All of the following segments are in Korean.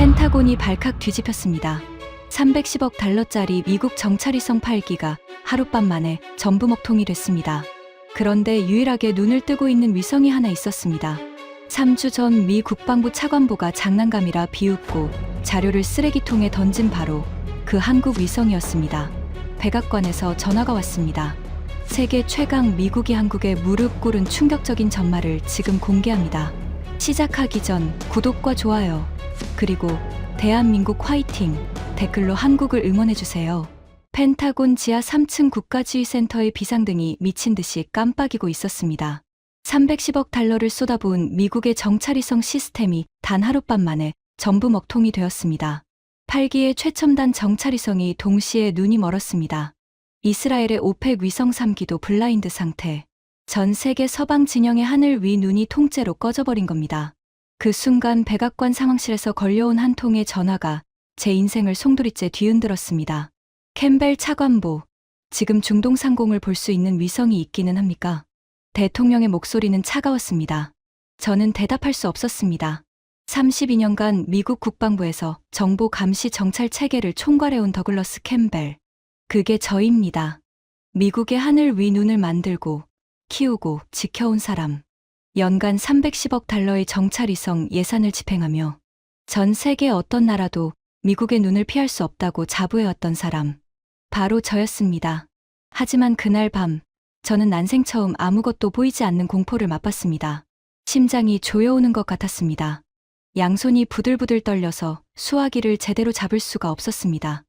펜타곤이 발칵 뒤집혔습니다. 310억 달러짜리 미국 정찰위성 8기가 하룻밤 만에 전부 먹통이 됐습니다. 그런데 유일하게 눈을 뜨고 있는 위성이 하나 있었습니다. 3주 전 미 국방부 차관보가 장난감이라 비웃고 자료를 쓰레기통에 던진 바로 그 한국 위성이었습니다. 백악관에서 전화가 왔습니다. 세계 최강 미국이 한국에 무릎 꿇은 충격적인 전말을 지금 공개합니다. 시작하기 전 구독과 좋아요, 그리고 대한민국 화이팅 댓글로 한국을 응원해주세요. 펜타곤 지하 3층 국가지휘센터의 비상등이 미친 듯이 깜빡이고 있었습니다. 310억 달러를 쏟아부은 미국의 정찰위성 시스템이 단 하룻밤 만에 전부 먹통이 되었습니다. 8기의 최첨단 정찰위성이 동시에 눈이 멀었습니다. 이스라엘의 오펙 위성 3기도 블라인드 상태. 전 세계 서방 진영의 하늘 위 눈이 통째로 꺼져버린 겁니다. 그 순간 백악관 상황실에서 걸려온 한 통의 전화가 제 인생을 송두리째 뒤흔들었습니다. 캠벨 차관보, 지금 중동 상공을 볼 수 있는 위성이 있기는 합니까? 대통령의 목소리는 차가웠습니다. 저는 대답할 수 없었습니다. 32년간 미국 국방부에서 정보 감시 정찰 체계를 총괄해온 더글러스 캠벨. 그게 저입니다. 미국의 하늘 위 눈을 만들고 키우고 지켜온 사람. 연간 310억 달러의 정찰위성 예산을 집행하며 전 세계 어떤 나라도 미국의 눈을 피할 수 없다고 자부해왔던 사람. 바로 저였습니다. 하지만 그날 밤 저는 난생 처음 아무것도 보이지 않는 공포를 맛봤습니다. 심장이 조여오는 것 같았습니다. 양손이 부들부들 떨려서 수화기를 제대로 잡을 수가 없었습니다.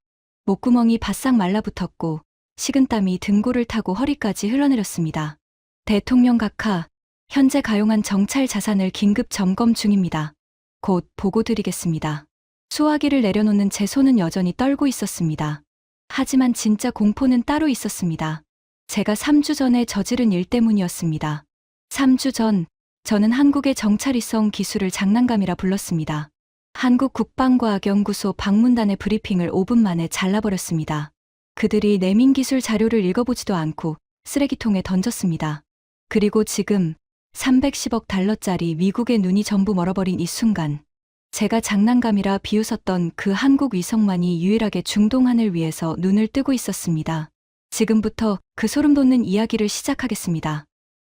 목구멍이 바싹 말라붙었고 식은땀이 등골을 타고 허리까지 흘러내렸습니다. 대통령 각하, 현재 가용한 정찰 자산을 긴급 점검 중입니다. 곧 보고 드리겠습니다. 수화기를 내려놓는 제 손은 여전히 떨고 있었습니다. 하지만 진짜 공포는 따로 있었습니다. 제가 3주 전에 저지른 일 때문이었습니다. 3주 전, 저는 한국의 정찰위성 기술을 장난감이라 불렀습니다. 한국국방과학연구소 방문단의 브리핑을 5분 만에 잘라버렸습니다. 그들이 내민기술 자료를 읽어보지도 않고 쓰레기통에 던졌습니다. 그리고 지금 310억 달러짜리 미국의 눈이 전부 멀어버린 이 순간, 제가 장난감이라 비웃었던 그 한국 위성만이 유일하게 중동 하늘 위에서 눈을 뜨고 있었습니다. 지금부터 그 소름 돋는 이야기를 시작하겠습니다.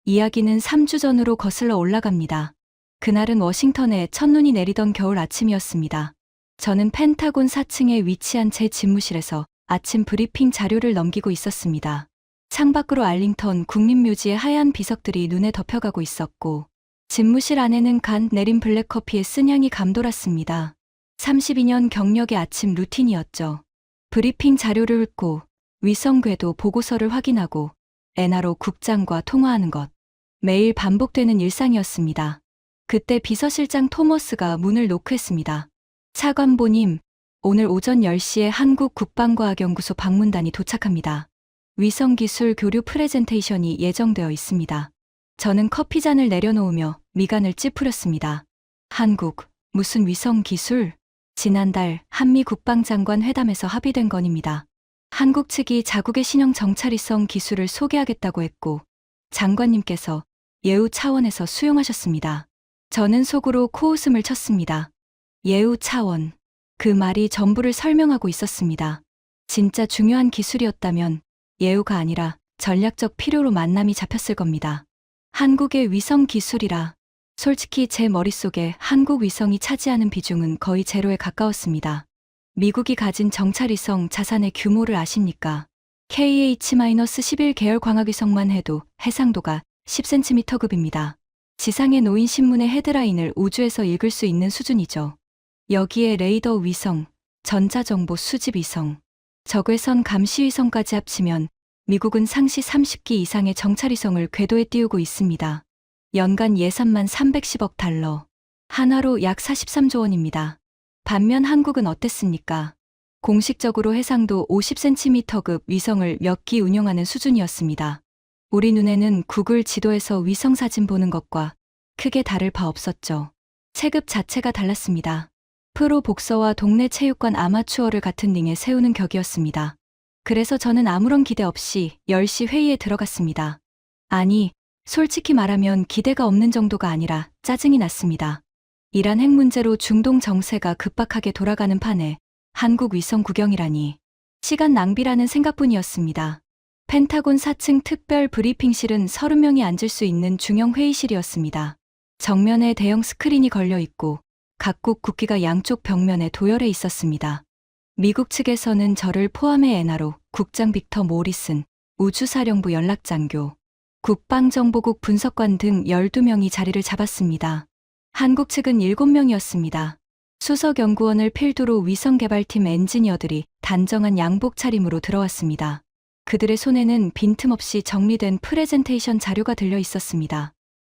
이야기는 3주 전으로 거슬러 올라갑니다. 그날은 워싱턴에 첫눈이 내리던 겨울 아침이었습니다. 저는 펜타곤 4층에 위치한 제 집무실에서 아침 브리핑 자료를 넘기고 있었습니다. 창밖으로 알링턴 국립묘지의 하얀 비석들이 눈에 덮여가고 있었고 집무실 안에는 간 내린 블랙커피의 쓴향이 감돌았습니다. 32년 경력의 아침 루틴이었죠. 브리핑 자료를 읽고 위성 궤도 보고서를 확인하고 NRO 국장과 통화하는 것. 매일 반복되는 일상이었습니다. 그때 비서실장 토머스가 문을 노크했습니다. 차관보님, 오늘 오전 10시에 한국국방과학연구소 방문단이 도착합니다. 위성기술 교류 프레젠테이션이 예정되어 있습니다. 저는 커피잔을 내려놓으며 미간을 찌푸렸습니다. 한국, 무슨 위성기술? 지난달 한미 국방장관 회담에서 합의된 건입니다. 한국 측이 자국의 신형 정찰위성 기술을 소개하겠다고 했고 장관님께서 예우 차원에서 수용하셨습니다. 저는 속으로 코웃음을 쳤습니다. 예우 차원. 그 말이 전부를 설명하고 있었습니다. 진짜 중요한 기술이었다면 예우가 아니라 전략적 필요로 만남이 잡혔을 겁니다. 한국의 위성 기술이라 솔직히 제 머릿속에 한국 위성이 차지하는 비중은 거의 제로에 가까웠습니다. 미국이 가진 정찰위성 자산의 규모를 아십니까? KH-11 계열 광학위성만 해도 해상도가 10cm급입니다. 지상에 놓인 신문의 헤드라인을 우주에서 읽을 수 있는 수준이죠. 여기에 레이더 위성, 전자정보 수집 위성, 적외선 감시 위성까지 합치면 미국은 상시 30기 이상의 정찰위성을 궤도에 띄우고 있습니다. 연간 예산만 310억 달러, 한화로 약 43조 원입니다. 반면 한국은 어땠습니까? 공식적으로 해상도 50cm급 위성을 몇 기 운용하는 수준이었습니다. 우리 눈에는 구글 지도에서 위성 사진 보는 것과 크게 다를 바 없었죠. 체급 자체가 달랐습니다. 프로 복서와 동네 체육관 아마추어를 같은 링에 세우는 격이었습니다. 그래서 저는 아무런 기대 없이 10시 회의에 들어갔습니다. 아니, 솔직히 말하면 기대가 없는 정도가 아니라 짜증이 났습니다. 이란 핵 문제로 중동 정세가 급박하게 돌아가는 판에 한국 위성 구경이라니 시간 낭비라는 생각뿐이었습니다. 펜타곤 4층 특별 브리핑실은 30명이 앉을 수 있는 중형 회의실이었습니다. 정면에 대형 스크린이 걸려 있고 각국 국기가 양쪽 벽면에 도열해 있었습니다. 미국 측에서는 저를 포함해 엔하로 국장 빅터 모리슨, 우주사령부 연락장교, 국방정보국 분석관 등 12명이 자리를 잡았습니다. 한국 측은 7명이었습니다. 수석연구원을 필두로 위성개발팀 엔지니어들이 단정한 양복 차림으로 들어왔습니다. 그들의 손에는 빈틈없이 정리된 프레젠테이션 자료가 들려 있었습니다.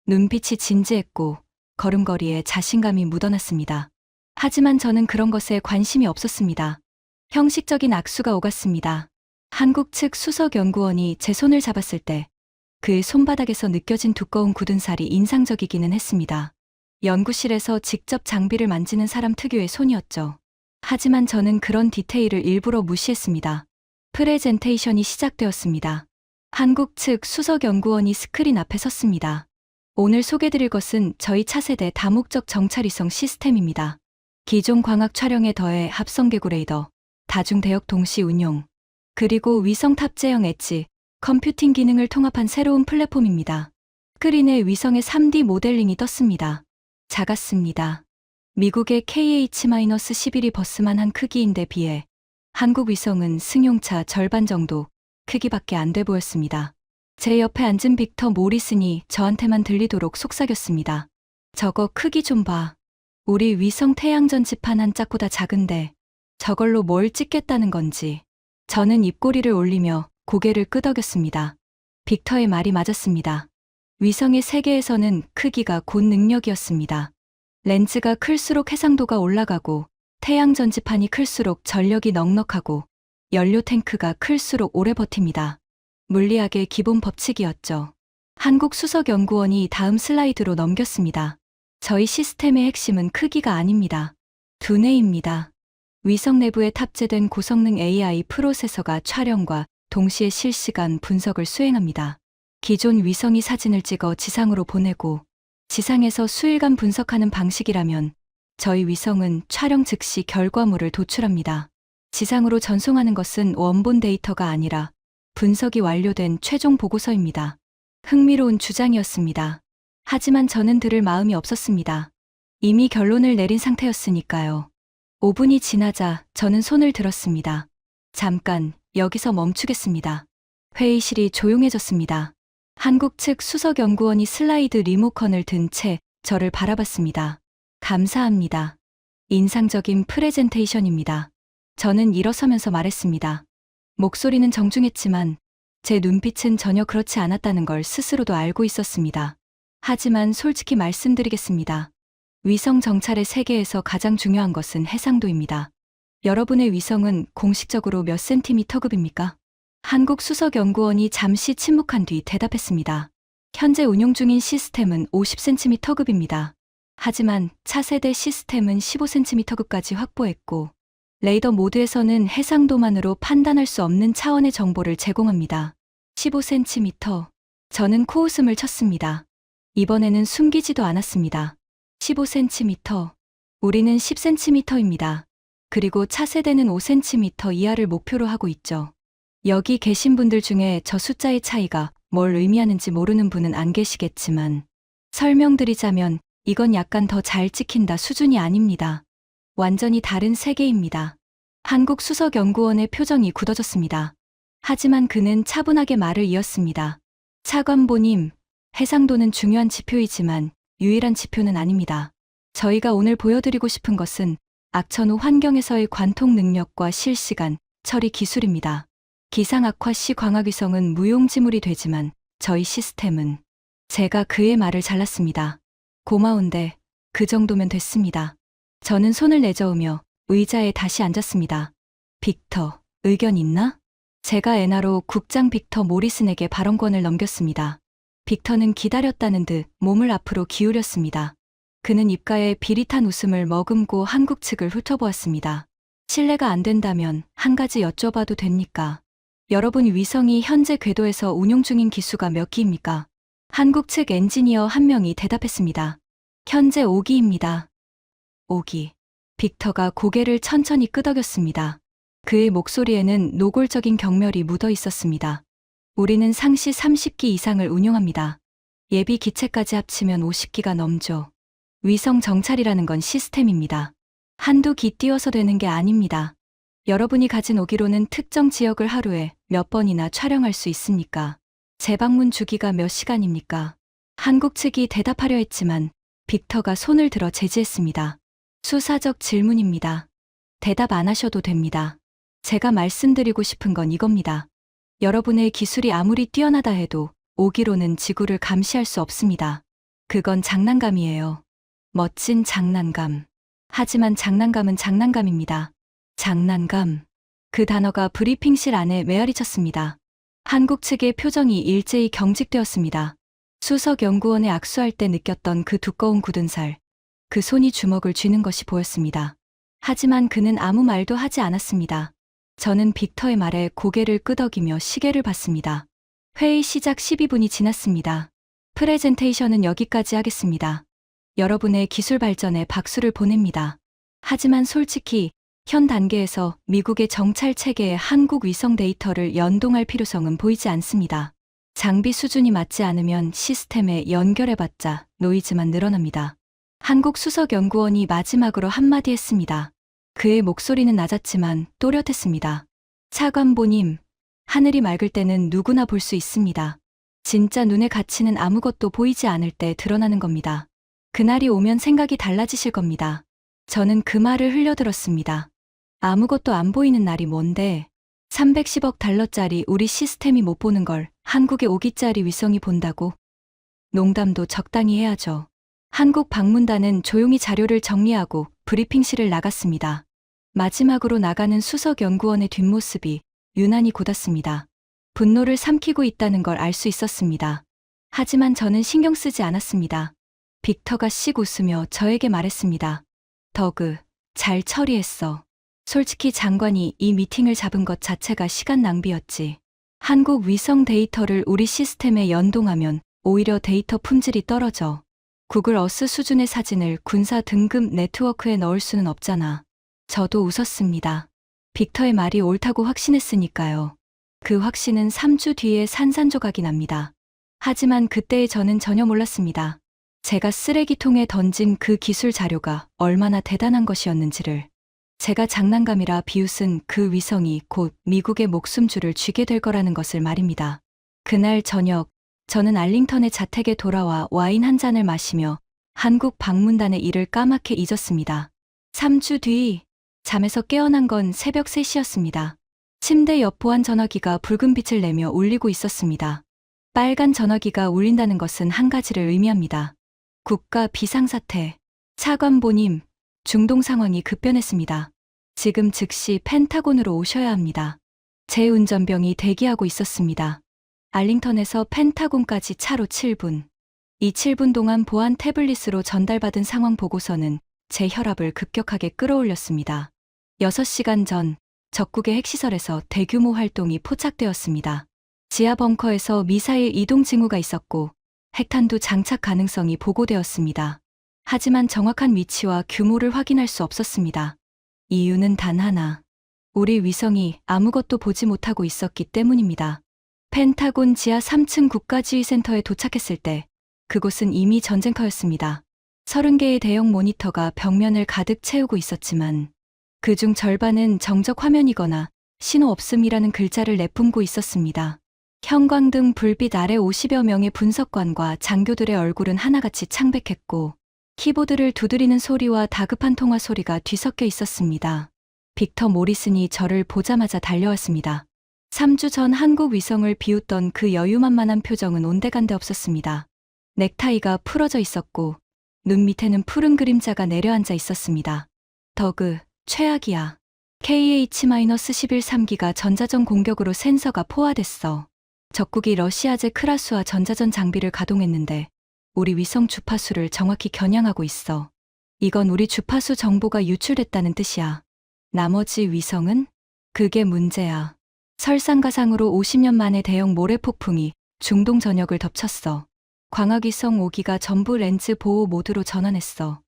눈빛이 진지했고 걸음걸이에 자신감이 묻어났습니다. 하지만 저는 그런 것에 관심이 없었습니다. 형식적인 악수가 오갔습니다. 한국 측 수석연구원이 제 손을 잡았을 때 그의 손바닥에서 느껴진 두꺼운 굳은 살이 인상적이기는 했습니다. 연구실에서 직접 장비를 만지는 사람 특유의 손이었죠. 하지만 저는 그런 디테일을 일부러 무시했습니다. 프레젠테이션이 시작되었습니다. 한국 측 수석연구원이 스크린 앞에 섰습니다. 오늘 소개드릴 것은 저희 차세대 다목적 정찰위성 시스템입니다. 기존 광학 촬영에 더해 합성개구 레이더, 다중대역 동시 운용, 그리고 위성 탑재형 엣지, 컴퓨팅 기능을 통합한 새로운 플랫폼입니다. 스크린에 위성의 3D 모델링이 떴습니다. 작았습니다. 미국의 KH-11이 버스만한 크기인데 비해 한국 위성은 승용차 절반 정도 크기밖에 안 돼 보였습니다. 제 옆에 앉은 빅터 모리슨이 저한테만 들리도록 속삭였습니다. 저거 크기 좀 봐. 우리 위성 태양 전지판 한 짝보다 작은데 저걸로 뭘 찍겠다는 건지. 저는 입꼬리를 올리며 고개를 끄덕였습니다. 빅터의 말이 맞았습니다. 위성의 세계에서는 크기가 곧 능력이었습니다. 렌즈가 클수록 해상도가 올라가고 태양 전지판이 클수록 전력이 넉넉하고 연료 탱크가 클수록 오래 버팁니다. 물리학의 기본 법칙이었죠. 한국 수석연구원이 다음 슬라이드로 넘겼습니다. 저희 시스템의 핵심은 크기가 아닙니다. 두뇌입니다. 위성 내부에 탑재된 고성능 AI 프로세서가 촬영과 동시에 실시간 분석을 수행합니다. 기존 위성이 사진을 찍어 지상으로 보내고 지상에서 수일간 분석하는 방식이라면 저희 위성은 촬영 즉시 결과물을 도출합니다. 지상으로 전송하는 것은 원본 데이터가 아니라 분석이 완료된 최종 보고서입니다. 흥미로운 주장이었습니다. 하지만 저는 들을 마음이 없었습니다. 이미 결론을 내린 상태였으니까요. 5분이 지나자 저는 손을 들었습니다. 잠깐 여기서 멈추겠습니다. 회의실이 조용해졌습니다. 한국 측 수석연구원이 슬라이드 리모컨을 든 채 저를 바라봤습니다. 감사합니다. 인상적인 프레젠테이션입니다. 저는 일어서면서 말했습니다. 목소리는 정중했지만 제 눈빛은 전혀 그렇지 않았다는 걸 스스로도 알고 있었습니다. 하지만 솔직히 말씀드리겠습니다. 위성 정찰의 세계에서 가장 중요한 것은 해상도입니다. 여러분의 위성은 공식적으로 몇 센티미터급입니까? 한국 수석연구원이 잠시 침묵한 뒤 대답했습니다. 현재 운용 중인 시스템은 50cm급입니다. 하지만 차세대 시스템은 15cm급까지 확보했고 레이더 모드에서는 해상도만으로 판단할 수 없는 차원의 정보를 제공합니다. 15cm. 저는 코웃음을 쳤습니다. 이번에는 숨기지도 않았습니다. 15cm. 우리는 10cm입니다. 그리고 차세대는 5cm 이하를 목표로 하고 있죠. 여기 계신 분들 중에 저 숫자의 차이가 뭘 의미하는지 모르는 분은 안 계시겠지만 설명드리자면 이건 약간 더 잘 찍힌다 수준이 아닙니다. 완전히 다른 세계입니다. 한국 수석연구원의 표정이 굳어졌습니다. 하지만 그는 차분하게 말을 이었습니다. 차관보님, 해상도는 중요한 지표이지만 유일한 지표는 아닙니다. 저희가 오늘 보여드리고 싶은 것은 악천후 환경에서의 관통 능력과 실시간 처리 기술입니다. 기상 악화 시 광학위성은 무용지물이 되지만 저희 시스템은 제가 그의 말을 잘랐습니다. 고마운데 그 정도면 됐습니다. 저는 손을 내저으며 의자에 다시 앉았습니다. 빅터, 의견 있나? 제가 엔하로 국장 빅터 모리슨에게 발언권을 넘겼습니다. 빅터는 기다렸다는 듯 몸을 앞으로 기울였습니다. 그는 입가에 비릿한 웃음을 머금고 한국 측을 훑어보았습니다. 실례가 안 된다면 한 가지 여쭤봐도 됩니까? 여러분 위성이 현재 궤도에서 운용 중인 기수가 몇 기입니까? 한국 측 엔지니어 한 명이 대답했습니다. 현재 5기입니다. 오기. 빅터가 고개를 천천히 끄덕였습니다. 그의 목소리에는 노골적인 경멸이 묻어 있었습니다. 우리는 상시 30기 이상을 운용합니다. 예비 기체까지 합치면 50기가 넘죠. 위성 정찰이라는 건 시스템입니다. 한두 기 띄워서 되는 게 아닙니다. 여러분이 가진 오기로는 특정 지역을 하루에 몇 번이나 촬영할 수 있습니까? 재방문 주기가 몇 시간입니까? 한국 측이 대답하려 했지만 빅터가 손을 들어 제지했습니다. 수사적 질문입니다. 대답 안 하셔도 됩니다. 제가 말씀드리고 싶은 건 이겁니다. 여러분의 기술이 아무리 뛰어나다 해도 오기로는 지구를 감시할 수 없습니다. 그건 장난감이에요. 멋진 장난감. 하지만 장난감은 장난감입니다. 장난감. 그 단어가 브리핑실 안에 메아리쳤습니다. 한국 측의 표정이 일제히 경직되었습니다. 수석 연구원에 악수할 때 느꼈던 그 두꺼운 굳은 살. 그 손이 주먹을 쥐는 것이 보였습니다. 하지만 그는 아무 말도 하지 않았습니다. 저는 빅터의 말에 고개를 끄덕이며 시계를 봤습니다. 회의 시작 12분이 지났습니다. 프레젠테이션은 여기까지 하겠습니다. 여러분의 기술 발전에 박수를 보냅니다. 하지만 솔직히 현 단계에서 미국의 정찰 체계에 한국 위성 데이터를 연동할 필요성은 보이지 않습니다. 장비 수준이 맞지 않으면 시스템에 연결해봤자 노이즈만 늘어납니다. 한국 수석 연구원이 마지막으로 한마디 했습니다. 그의 목소리는 낮았지만 또렷했습니다. 차관보님, 하늘이 맑을 때는 누구나 볼 수 있습니다. 진짜 눈의 가치는 아무것도 보이지 않을 때 드러나는 겁니다. 그날이 오면 생각이 달라지실 겁니다. 저는 그 말을 흘려들었습니다. 아무것도 안 보이는 날이 뭔데? 310억 달러짜리 우리 시스템이 못 보는 걸 한국의 5기짜리 위성이 본다고? 농담도 적당히 해야죠. 한국 방문단은 조용히 자료를 정리하고 브리핑실을 나갔습니다. 마지막으로 나가는 수석 연구원의 뒷모습이 유난히 굳었습니다. 분노를 삼키고 있다는 걸 알 수 있었습니다. 하지만 저는 신경 쓰지 않았습니다. 빅터가 씩 웃으며 저에게 말했습니다. 더그, 잘 처리했어. 솔직히 장관이 이 미팅을 잡은 것 자체가 시간 낭비였지. 한국 위성 데이터를 우리 시스템에 연동하면 오히려 데이터 품질이 떨어져. 구글 어스 수준의 사진을 군사 등급 네트워크에 넣을 수는 없잖아. 저도 웃었습니다. 빅터의 말이 옳다고 확신했으니까요. 그 확신은 3주 뒤에 산산조각이 납니다. 하지만 그때의 저는 전혀 몰랐습니다. 제가 쓰레기통에 던진 그 기술 자료가 얼마나 대단한 것이었는지를. 제가 장난감이라 비웃은 그 위성이 곧 미국의 목숨줄을 쥐게 될 거라는 것을 말입니다. 그날 저녁, 저는 알링턴의 자택에 돌아와 와인 한 잔을 마시며 한국 방문단의 일을 까맣게 잊었습니다. 3주 뒤, 잠에서 깨어난 건 새벽 3시였습니다. 침대 옆 보안 전화기가 붉은 빛을 내며 울리고 있었습니다. 빨간 전화기가 울린다는 것은 한 가지를 의미합니다. 국가 비상사태. 차관보님, 중동 상황이 급변했습니다. 지금 즉시 펜타곤으로 오셔야 합니다. 제 운전병이 대기하고 있었습니다. 알링턴에서 펜타곤까지 차로 7분. 이 7분 동안 보안 태블릿으로 전달받은 상황 보고서는 제 혈압을 급격하게 끌어올렸습니다. 6시간 전, 적국의 핵시설에서 대규모 활동이 포착되었습니다. 지하 벙커에서 미사일 이동 징후가 있었고 핵탄두 장착 가능성이 보고되었습니다. 하지만 정확한 위치와 규모를 확인할 수 없었습니다. 이유는 단 하나. 우리 위성이 아무것도 보지 못하고 있었기 때문입니다. 펜타곤 지하 3층 국가지휘센터에 도착했을 때 그곳은 이미 전쟁터였습니다. 30개의 대형 모니터가 벽면을 가득 채우고 있었지만 그중 절반은 정적 화면이거나 신호 없음이라는 글자를 내뿜고 있었습니다. 형광등 불빛 아래 50여 명의 분석관과 장교들의 얼굴은 하나같이 창백했고 키보드를 두드리는 소리와 다급한 통화 소리가 뒤섞여 있었습니다. 빅터 모리슨이 저를 보자마자 달려왔습니다. 3주 전 한국 위성을 비웃던 그 여유만만한 표정은 온데간데 없었습니다. 넥타이가 풀어져 있었고 눈 밑에는 푸른 그림자가 내려앉아 있었습니다. 더그, 최악이야. KH-11 3기가 전자전 공격으로 센서가 포화됐어. 적국이 러시아제 크라수와 전자전 장비를 가동했는데 우리 위성 주파수를 정확히 겨냥하고 있어. 이건 우리 주파수 정보가 유출됐다는 뜻이야. 나머지 위성은? 그게 문제야. 설상가상으로 50년 만에 대형 모래폭풍이 중동 전역을 덮쳤어. 광학위성 5기가 전부 렌즈 보호 모드로 전환했어.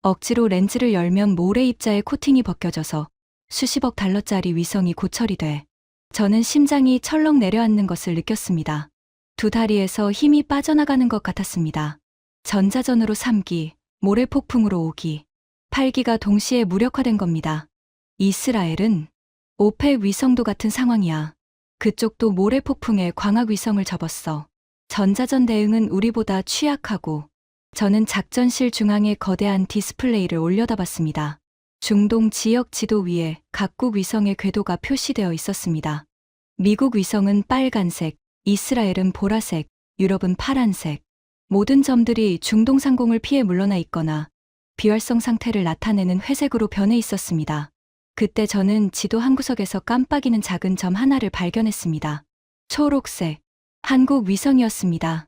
억지로 렌즈를 열면 모래 입자의 코팅이 벗겨져서 수십억 달러짜리 위성이 고철이 돼 저는 심장이 철렁 내려앉는 것을 느꼈습니다. 두 다리에서 힘이 빠져나가는 것 같았습니다. 전자전으로 3기, 모래 폭풍으로 5기, 8기가 동시에 무력화된 겁니다. 이스라엘은 오펙 위성도 같은 상황이야. 그쪽도 모래 폭풍에 광학 위성을 접었어. 전자전 대응은 우리보다 취약하고 저는 작전실 중앙에 거대한 디스플레이를 올려다봤습니다. 중동 지역 지도 위에 각국 위성의 궤도가 표시되어 있었습니다. 미국 위성은 빨간색, 이스라엘은 보라색, 유럽은 파란색. 모든 점들이 중동 상공을 피해 물러나 있거나 비활성 상태를 나타내는 회색으로 변해 있었습니다. 그때 저는 지도 한 구석에서 깜빡이는 작은 점 하나를 발견했습니다. 초록색, 한국 위성이었습니다.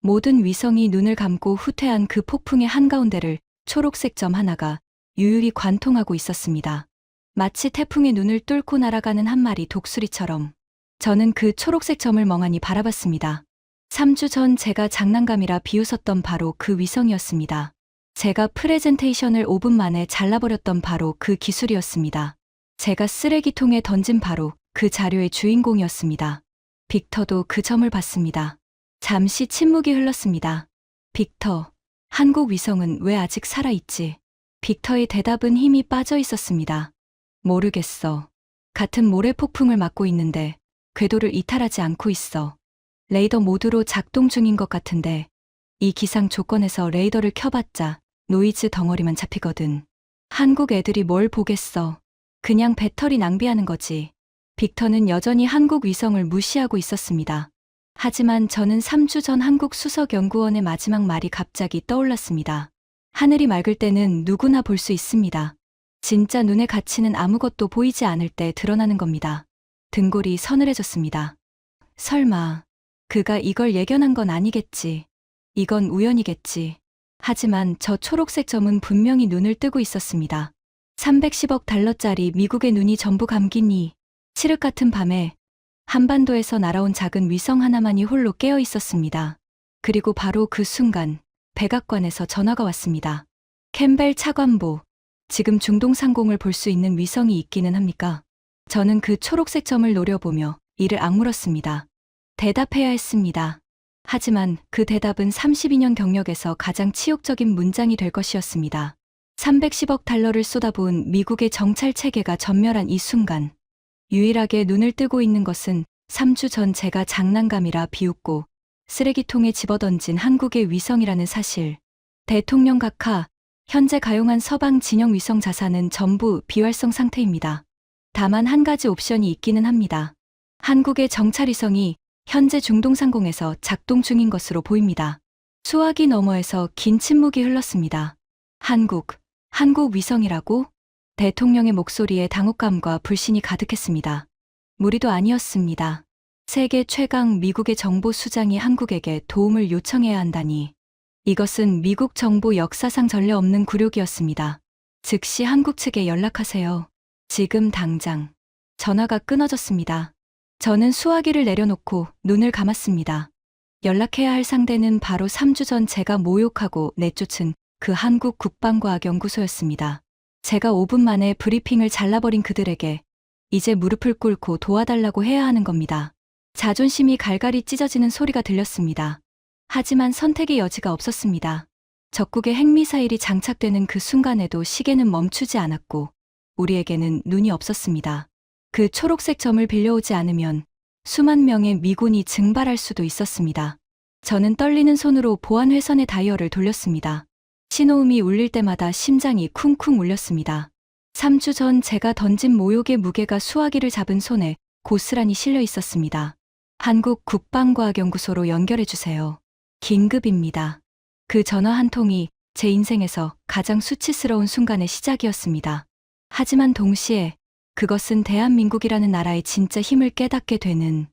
모든 위성이 눈을 감고 후퇴한 그 폭풍의 한가운데를 초록색 점 하나가 유유히 관통하고 있었습니다. 마치 태풍의 눈을 뚫고 날아가는 한 마리 독수리처럼 저는 그 초록색 점을 멍하니 바라봤습니다. 3주 전 제가 장난감이라 비웃었던 바로 그 위성이었습니다. 제가 프레젠테이션을 5분 만에 잘라버렸던 바로 그 기술이었습니다. 제가 쓰레기통에 던진 바로 그 자료의 주인공이었습니다. 빅터도 그 점을 봤습니다. 잠시 침묵이 흘렀습니다. 빅터, 한국 위성은 왜 아직 살아있지? 빅터의 대답은 힘이 빠져 있었습니다. 모르겠어. 같은 모래 폭풍을 맞고 있는데 궤도를 이탈하지 않고 있어. 레이더 모드로 작동 중인 것 같은데 이 기상 조건에서 레이더를 켜봤자 노이즈 덩어리만 잡히거든. 한국 애들이 뭘 보겠어. 그냥 배터리 낭비하는 거지. 빅터는 여전히 한국 위성을 무시하고 있었습니다. 하지만 저는 3주 전 한국 수석연구원의 마지막 말이 갑자기 떠올랐습니다. 하늘이 맑을 때는 누구나 볼 수 있습니다. 진짜 눈의 가치는 아무것도 보이지 않을 때 드러나는 겁니다. 등골이 서늘해졌습니다. 설마 그가 이걸 예견한 건 아니겠지. 이건 우연이겠지. 하지만 저 초록색 점은 분명히 눈을 뜨고 있었습니다. 310억 달러짜리 미국의 눈이 전부 감긴 이 칠흑 같은 밤에 한반도에서 날아온 작은 위성 하나만이 홀로 깨어 있었습니다. 그리고 바로 그 순간 백악관에서 전화가 왔습니다. 캠벨 차관보, 지금 중동 상공을 볼 수 있는 위성이 있기는 합니까? 저는 그 초록색 점을 노려보며 이를 악물었습니다. 대답해야 했습니다. 하지만 그 대답은 32년 경력에서 가장 치욕적인 문장이 될 것이었습니다. 310억 달러를 쏟아부은 미국의 정찰 체계가 전멸한 이 순간, 유일하게 눈을 뜨고 있는 것은 3주 전 제가 장난감이라 비웃고 쓰레기통에 집어던진 한국의 위성이라는 사실. 대통령 각하, 현재 가용한 서방 진영 위성 자산은 전부 비활성 상태입니다. 다만 한 가지 옵션이 있기는 합니다. 한국의 정찰위성이 현재 중동 상공에서 작동 중인 것으로 보입니다. 수화기 너머에서 긴 침묵이 흘렀습니다. 한국 위성이라고? 대통령의 목소리에 당혹감과 불신이 가득했습니다. 무리도 아니었습니다. 세계 최강 미국의 정보 수장이 한국에게 도움을 요청해야 한다니. 이것은 미국 정보 역사상 전례 없는 굴욕이었습니다. 즉시 한국 측에 연락하세요. 지금 당장. 전화가 끊어졌습니다. 저는 수화기를 내려놓고 눈을 감았습니다. 연락해야 할 상대는 바로 3주 전 제가 모욕하고 내쫓은 그 한국 국방과학연구소였습니다. 제가 5분 만에 브리핑을 잘라버린 그들에게 이제 무릎을 꿇고 도와달라고 해야 하는 겁니다. 자존심이 갈갈이 찢어지는 소리가 들렸습니다. 하지만 선택의 여지가 없었습니다. 적국의 핵미사일이 장착되는 그 순간에도 시계는 멈추지 않았고 우리에게는 눈이 없었습니다. 그 초록색 점을 빌려오지 않으면 수만 명의 미군이 증발할 수도 있었습니다. 저는 떨리는 손으로 보안 회선의 다이얼을 돌렸습니다. 신호음이 울릴 때마다 심장이 쿵쿵 울렸습니다. 3주 전 제가 던진 모욕의 무게가 수화기를 잡은 손에 고스란히 실려 있었습니다. 한국 국방과학연구소로 연결해주세요. 긴급입니다. 그 전화 한 통이 제 인생에서 가장 수치스러운 순간의 시작이었습니다. 하지만 동시에 그것은 대한민국이라는 나라의 진짜 힘을 깨닫게 되는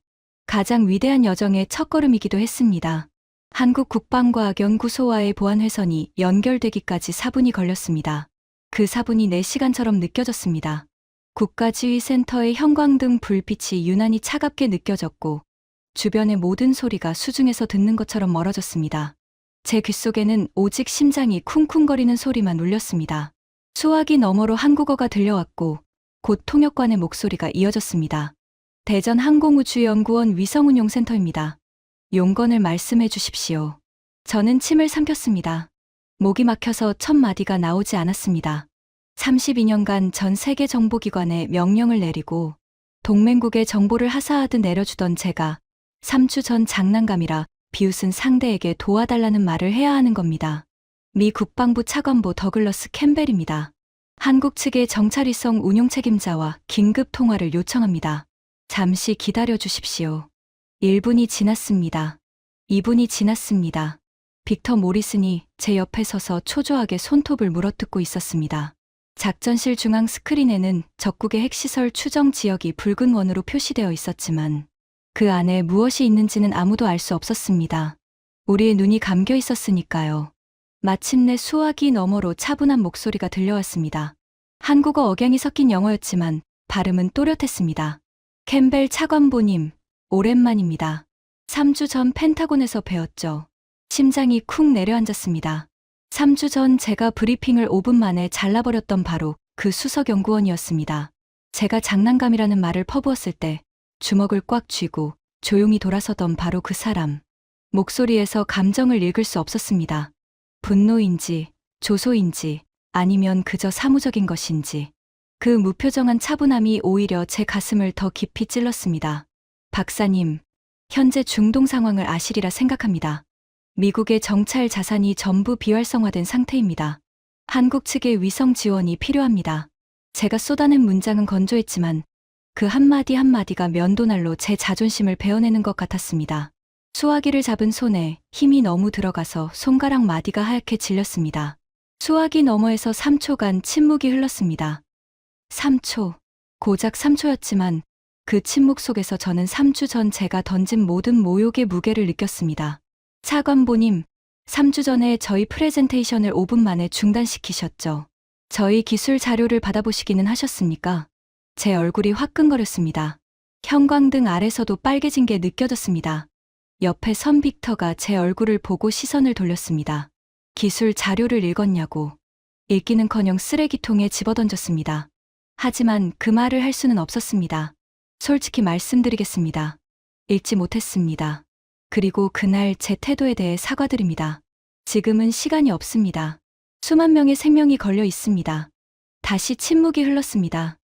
가장 위대한 여정의 첫걸음이기도 했습니다. 한국 국방과학연구소와의 보안회선이 연결되기까지 4분이 걸렸습니다. 그 4분이 4시간처럼 느껴졌습니다. 국가지휘센터의 형광등 불빛이 유난히 차갑게 느껴졌고 주변의 모든 소리가 수중에서 듣는 것처럼 멀어졌습니다. 제 귓속에는 오직 심장이 쿵쿵거리는 소리만 울렸습니다. 수화기 너머로 한국어가 들려왔고 곧 통역관의 목소리가 이어졌습니다. 대전 항공우주연구원 위성운용센터입니다. 용건을 말씀해 주십시오. 저는 침을 삼켰습니다. 목이 막혀서 첫 마디가 나오지 않았습니다. 32년간 전 세계 정보기관에 명령을 내리고 동맹국의 정보를 하사하듯 내려주던 제가 3주 전 장난감이라 비웃은 상대에게 도와달라는 말을 해야 하는 겁니다. 미 국방부 차관보 더글러스 캠벨입니다. 한국 측의 정찰위성 운용 책임자와 긴급 통화를 요청합니다. 잠시 기다려 주십시오. 1분이 지났습니다. 2분이 지났습니다. 빅터 모리슨이 제 옆에 서서 초조하게 손톱을 물어뜯고 있었습니다. 작전실 중앙 스크린에는 적국의 핵시설 추정 지역이 붉은 원으로 표시되어 있었지만 그 안에 무엇이 있는지는 아무도 알 수 없었습니다. 우리의 눈이 감겨 있었으니까요. 마침내 수화기 너머로 차분한 목소리가 들려왔습니다. 한국어 억양이 섞인 영어였지만 발음은 또렷했습니다. 캠벨 차관보님, 오랜만입니다. 3주 전 펜타곤에서 뵈었죠. 심장이 쿵 내려앉았습니다. 3주 전 제가 브리핑을 5분 만에 잘라버렸던 바로 그 수석연구원이었습니다. 제가 장난감이라는 말을 퍼부었을 때 주먹을 꽉 쥐고 조용히 돌아서던 바로 그 사람. 목소리에서 감정을 읽을 수 없었습니다. 분노인지, 조소인지, 아니면 그저 사무적인 것인지. 그 무표정한 차분함이 오히려 제 가슴을 더 깊이 찔렀습니다. 박사님, 현재 중동 상황을 아시리라 생각합니다. 미국의 정찰 자산이 전부 비활성화된 상태입니다. 한국 측의 위성 지원이 필요합니다. 제가 쏟아낸 문장은 건조했지만 그 한마디 한마디가 면도날로 제 자존심을 베어내는 것 같았습니다. 수화기를 잡은 손에 힘이 너무 들어가서 손가락 마디가 하얗게 질렸습니다. 수화기 너머에서 3초간 침묵이 흘렀습니다. 3초. 고작 3초였지만 그 침묵 속에서 저는 3주 전 제가 던진 모든 모욕의 무게를 느꼈습니다. 차관보님, 3주 전에 저희 프레젠테이션을 5분 만에 중단시키셨죠. 저희 기술 자료를 받아보시기는 하셨습니까? 제 얼굴이 화끈거렸습니다. 형광등 아래서도 빨개진 게 느껴졌습니다. 옆에 선 빅터가 제 얼굴을 보고 시선을 돌렸습니다. 기술 자료를 읽었냐고. 읽기는커녕 쓰레기통에 집어던졌습니다. 하지만 그 말을 할 수는 없었습니다. 솔직히 말씀드리겠습니다. 읽지 못했습니다. 그리고 그날 제 태도에 대해 사과드립니다. 지금은 시간이 없습니다. 수만 명의 생명이 걸려 있습니다. 다시 침묵이 흘렀습니다.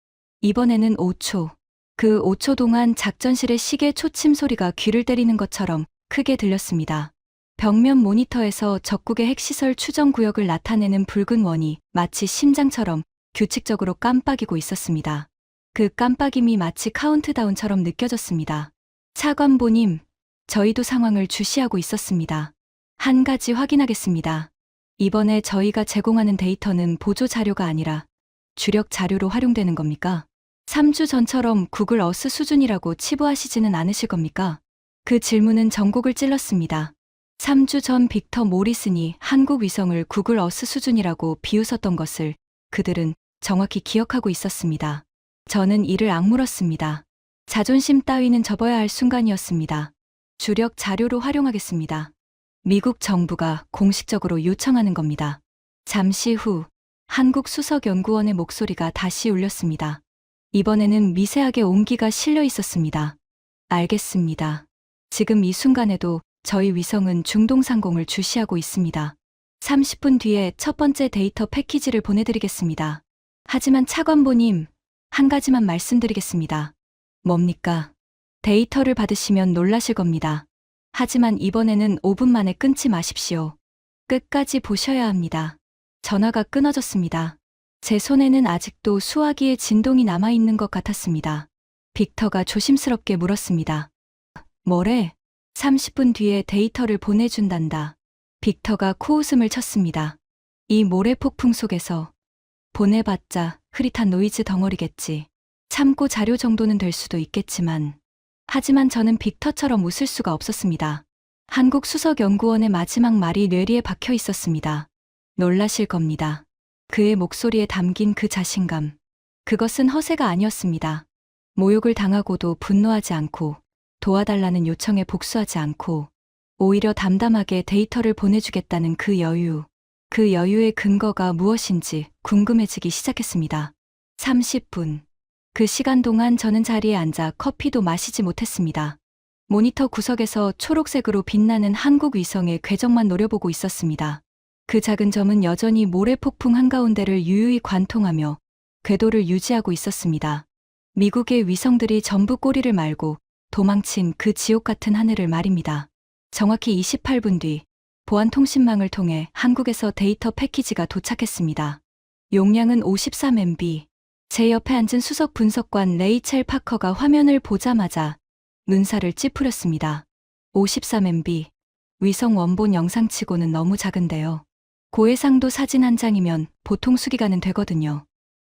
이번에는 5초. 그 5초 동안 작전실의 시계 초침 소리가 귀를 때리는 것처럼 크게 들렸습니다. 벽면 모니터에서 적국의 핵시설 추정 구역을 나타내는 붉은 원이 마치 심장처럼 규칙적으로 깜빡이고 있었습니다. 그 깜빡임이 마치 카운트다운처럼 느껴졌습니다. 차관보님, 저희도 상황을 주시하고 있었습니다. 한 가지 확인하겠습니다. 이번에 저희가 제공하는 데이터는 보조 자료가 아니라 주력 자료로 활용되는 겁니까? 3주 전처럼 구글 어스 수준이라고 치부하시지는 않으실 겁니까? 그 질문은 전곡을 찔렀습니다. 3주 전 빅터 모리슨이 한국 위성을 구글 어스 수준이라고 비웃었던 것을 그들은 정확히 기억하고 있었습니다. 저는 이를 악물었습니다. 자존심 따위는 접어야 할 순간이었습니다. 주력 자료로 활용하겠습니다. 미국 정부가 공식적으로 요청하는 겁니다. 잠시 후 한국 수석연구원의 목소리가 다시 울렸습니다. 이번에는 미세하게 온기가 실려 있었습니다. 알겠습니다. 지금 이 순간에도 저희 위성은 중동 상공을 주시하고 있습니다. 30분 뒤에 첫 번째 데이터 패키지를 보내드리겠습니다. 하지만 차관보님, 한 가지만 말씀드리겠습니다. 뭡니까? 데이터를 받으시면 놀라실 겁니다. 하지만 이번에는 5분 만에 끊지 마십시오. 끝까지 보셔야 합니다. 전화가 끊어졌습니다. 제 손에는 아직도 수화기의 진동이 남아있는 것 같았습니다. 빅터가 조심스럽게 물었습니다. 뭐래? 30분 뒤에 데이터를 보내준단다. 빅터가 코웃음을 쳤습니다. 이 모래 폭풍 속에서 보내봤자 흐릿한 노이즈 덩어리겠지. 참고 자료 정도는 될 수도 있겠지만. 하지만 저는 빅터처럼 웃을 수가 없었습니다. 한국 수석연구원의 마지막 말이 뇌리에 박혀 있었습니다. 놀라실 겁니다. 그의 목소리에 담긴 그 자신감. 그것은 허세가 아니었습니다. 모욕을 당하고도 분노하지 않고 도와달라는 요청에 복수하지 않고 오히려 담담하게 데이터를 보내주겠다는 그 여유. 그 여유의 근거가 무엇인지 궁금해지기 시작했습니다. 30분. 그 시간 동안 저는 자리에 앉아 커피도 마시지 못했습니다. 모니터 구석에서 초록색으로 빛나는 한국 위성의 궤적만 노려보고 있었습니다. 그 작은 점은 여전히 모래 폭풍 한가운데를 유유히 관통하며 궤도를 유지하고 있었습니다. 미국의 위성들이 전부 꼬리를 말고 도망친 그 지옥 같은 하늘을 말입니다. 정확히 28분 뒤 보안 통신망을 통해 한국에서 데이터 패키지가 도착했습니다. 용량은 53MB. 제 옆에 앉은 수석 분석관 레이첼 파커가 화면을 보자마자 눈살을 찌푸렸습니다. 53MB. 위성 원본 영상치고는 너무 작은데요. 고해상도 사진 한 장이면 보통 수기가는 되거든요.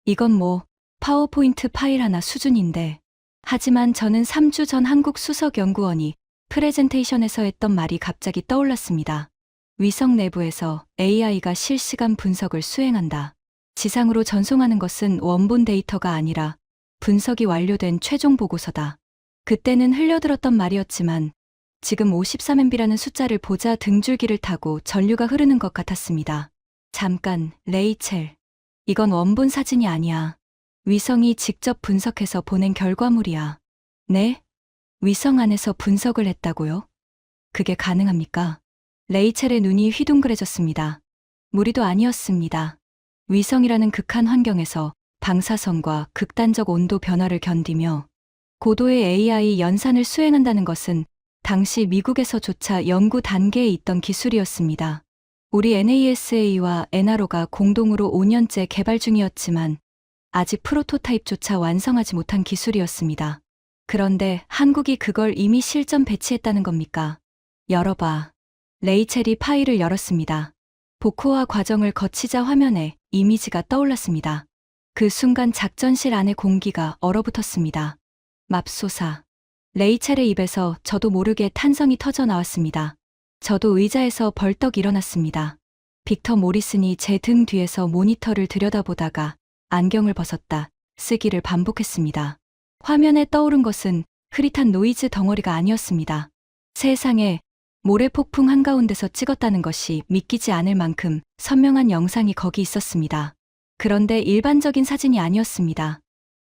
이건 뭐 파워포인트 파일 하나 수준인데. 하지만 저는 3주 전 한국 수석연구원이 프레젠테이션에서 했던 말이 갑자기 떠올랐습니다. 위성 내부에서 AI가 실시간 분석을 수행한다. 지상으로 전송하는 것은 원본 데이터가 아니라 분석이 완료된 최종 보고서다. 그때는 흘려들었던 말이었지만 지금 53MB라는 숫자를 보자 등줄기를 타고 전류가 흐르는 것 같았습니다. 잠깐, 레이첼. 이건 원본 사진이 아니야. 위성이 직접 분석해서 보낸 결과물이야. 네? 위성 안에서 분석을 했다고요? 그게 가능합니까? 레이첼의 눈이 휘둥그레졌습니다. 무리도 아니었습니다. 위성이라는 극한 환경에서 방사선과 극단적 온도 변화를 견디며 고도의 AI 연산을 수행한다는 것은 당시 미국에서조차 연구 단계에 있던 기술이었습니다. 우리 NASA와 NRO가 공동으로 5년째 개발 중이었지만 아직 프로토타입조차 완성하지 못한 기술이었습니다. 그런데 한국이 그걸 이미 실전 배치했다는 겁니까? 열어봐. 레이첼이 파일을 열었습니다. 복호화 과정을 거치자 화면에 이미지가 떠올랐습니다. 그 순간 작전실 안의 공기가 얼어붙었습니다. 맙소사. 레이첼의 입에서 저도 모르게 탄성이 터져 나왔습니다. 저도 의자에서 벌떡 일어났습니다. 빅터 모리슨이 제 등 뒤에서 모니터를 들여다보다가 안경을 벗었다 쓰기를 반복했습니다. 화면에 떠오른 것은 흐릿한 노이즈 덩어리가 아니었습니다. 세상에 모래 폭풍 한가운데서 찍었다는 것이 믿기지 않을 만큼 선명한 영상이 거기 있었습니다. 그런데 일반적인 사진이 아니었습니다.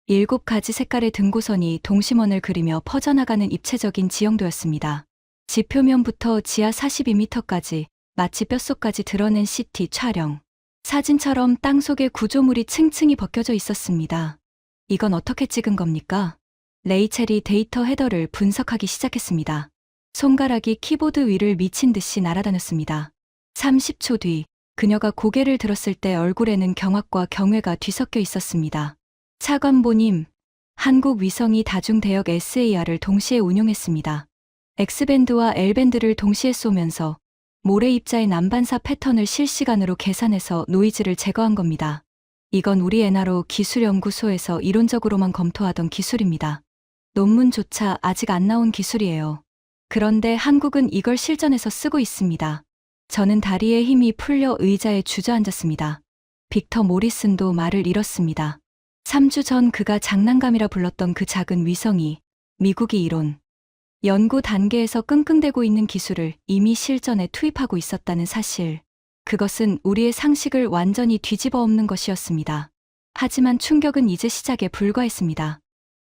7가지 색깔의 등고선이 동심원을 그리며 퍼져나가는 입체적인 지형도였습니다. 지표면부터 지하 42m까지 마치 뼛속까지 드러낸 CT 촬영. 사진처럼 땅속에 구조물이 층층이 벗겨져 있었습니다. 이건 어떻게 찍은 겁니까? 레이첼이 데이터 헤더를 분석하기 시작했습니다. 손가락이 키보드 위를 미친 듯이 날아다녔습니다. 30초 뒤 그녀가 고개를 들었을 때 얼굴에는 경악과 경외가 뒤섞여 있었습니다. 차관보님, 한국 위성이 다중대역 SAR을 동시에 운용했습니다. X밴드와 L밴드를 동시에 쏘면서 모래 입자의 난반사 패턴을 실시간으로 계산해서 노이즈를 제거한 겁니다. 이건 우리 NRO 기술연구소에서 이론적으로만 검토하던 기술입니다. 논문조차 아직 안 나온 기술이에요. 그런데 한국은 이걸 실전에서 쓰고 있습니다. 저는 다리에 힘이 풀려 의자에 주저앉았습니다. 빅터 모리슨도 말을 잃었습니다. 3주 전 그가 장난감이라 불렀던 그 작은 위성이 미국이 이론, 연구 단계에서 끙끙대고 있는 기술을 이미 실전에 투입하고 있었다는 사실. 그것은 우리의 상식을 완전히 뒤집어 엎는 것이었습니다. 하지만 충격은 이제 시작에 불과했습니다.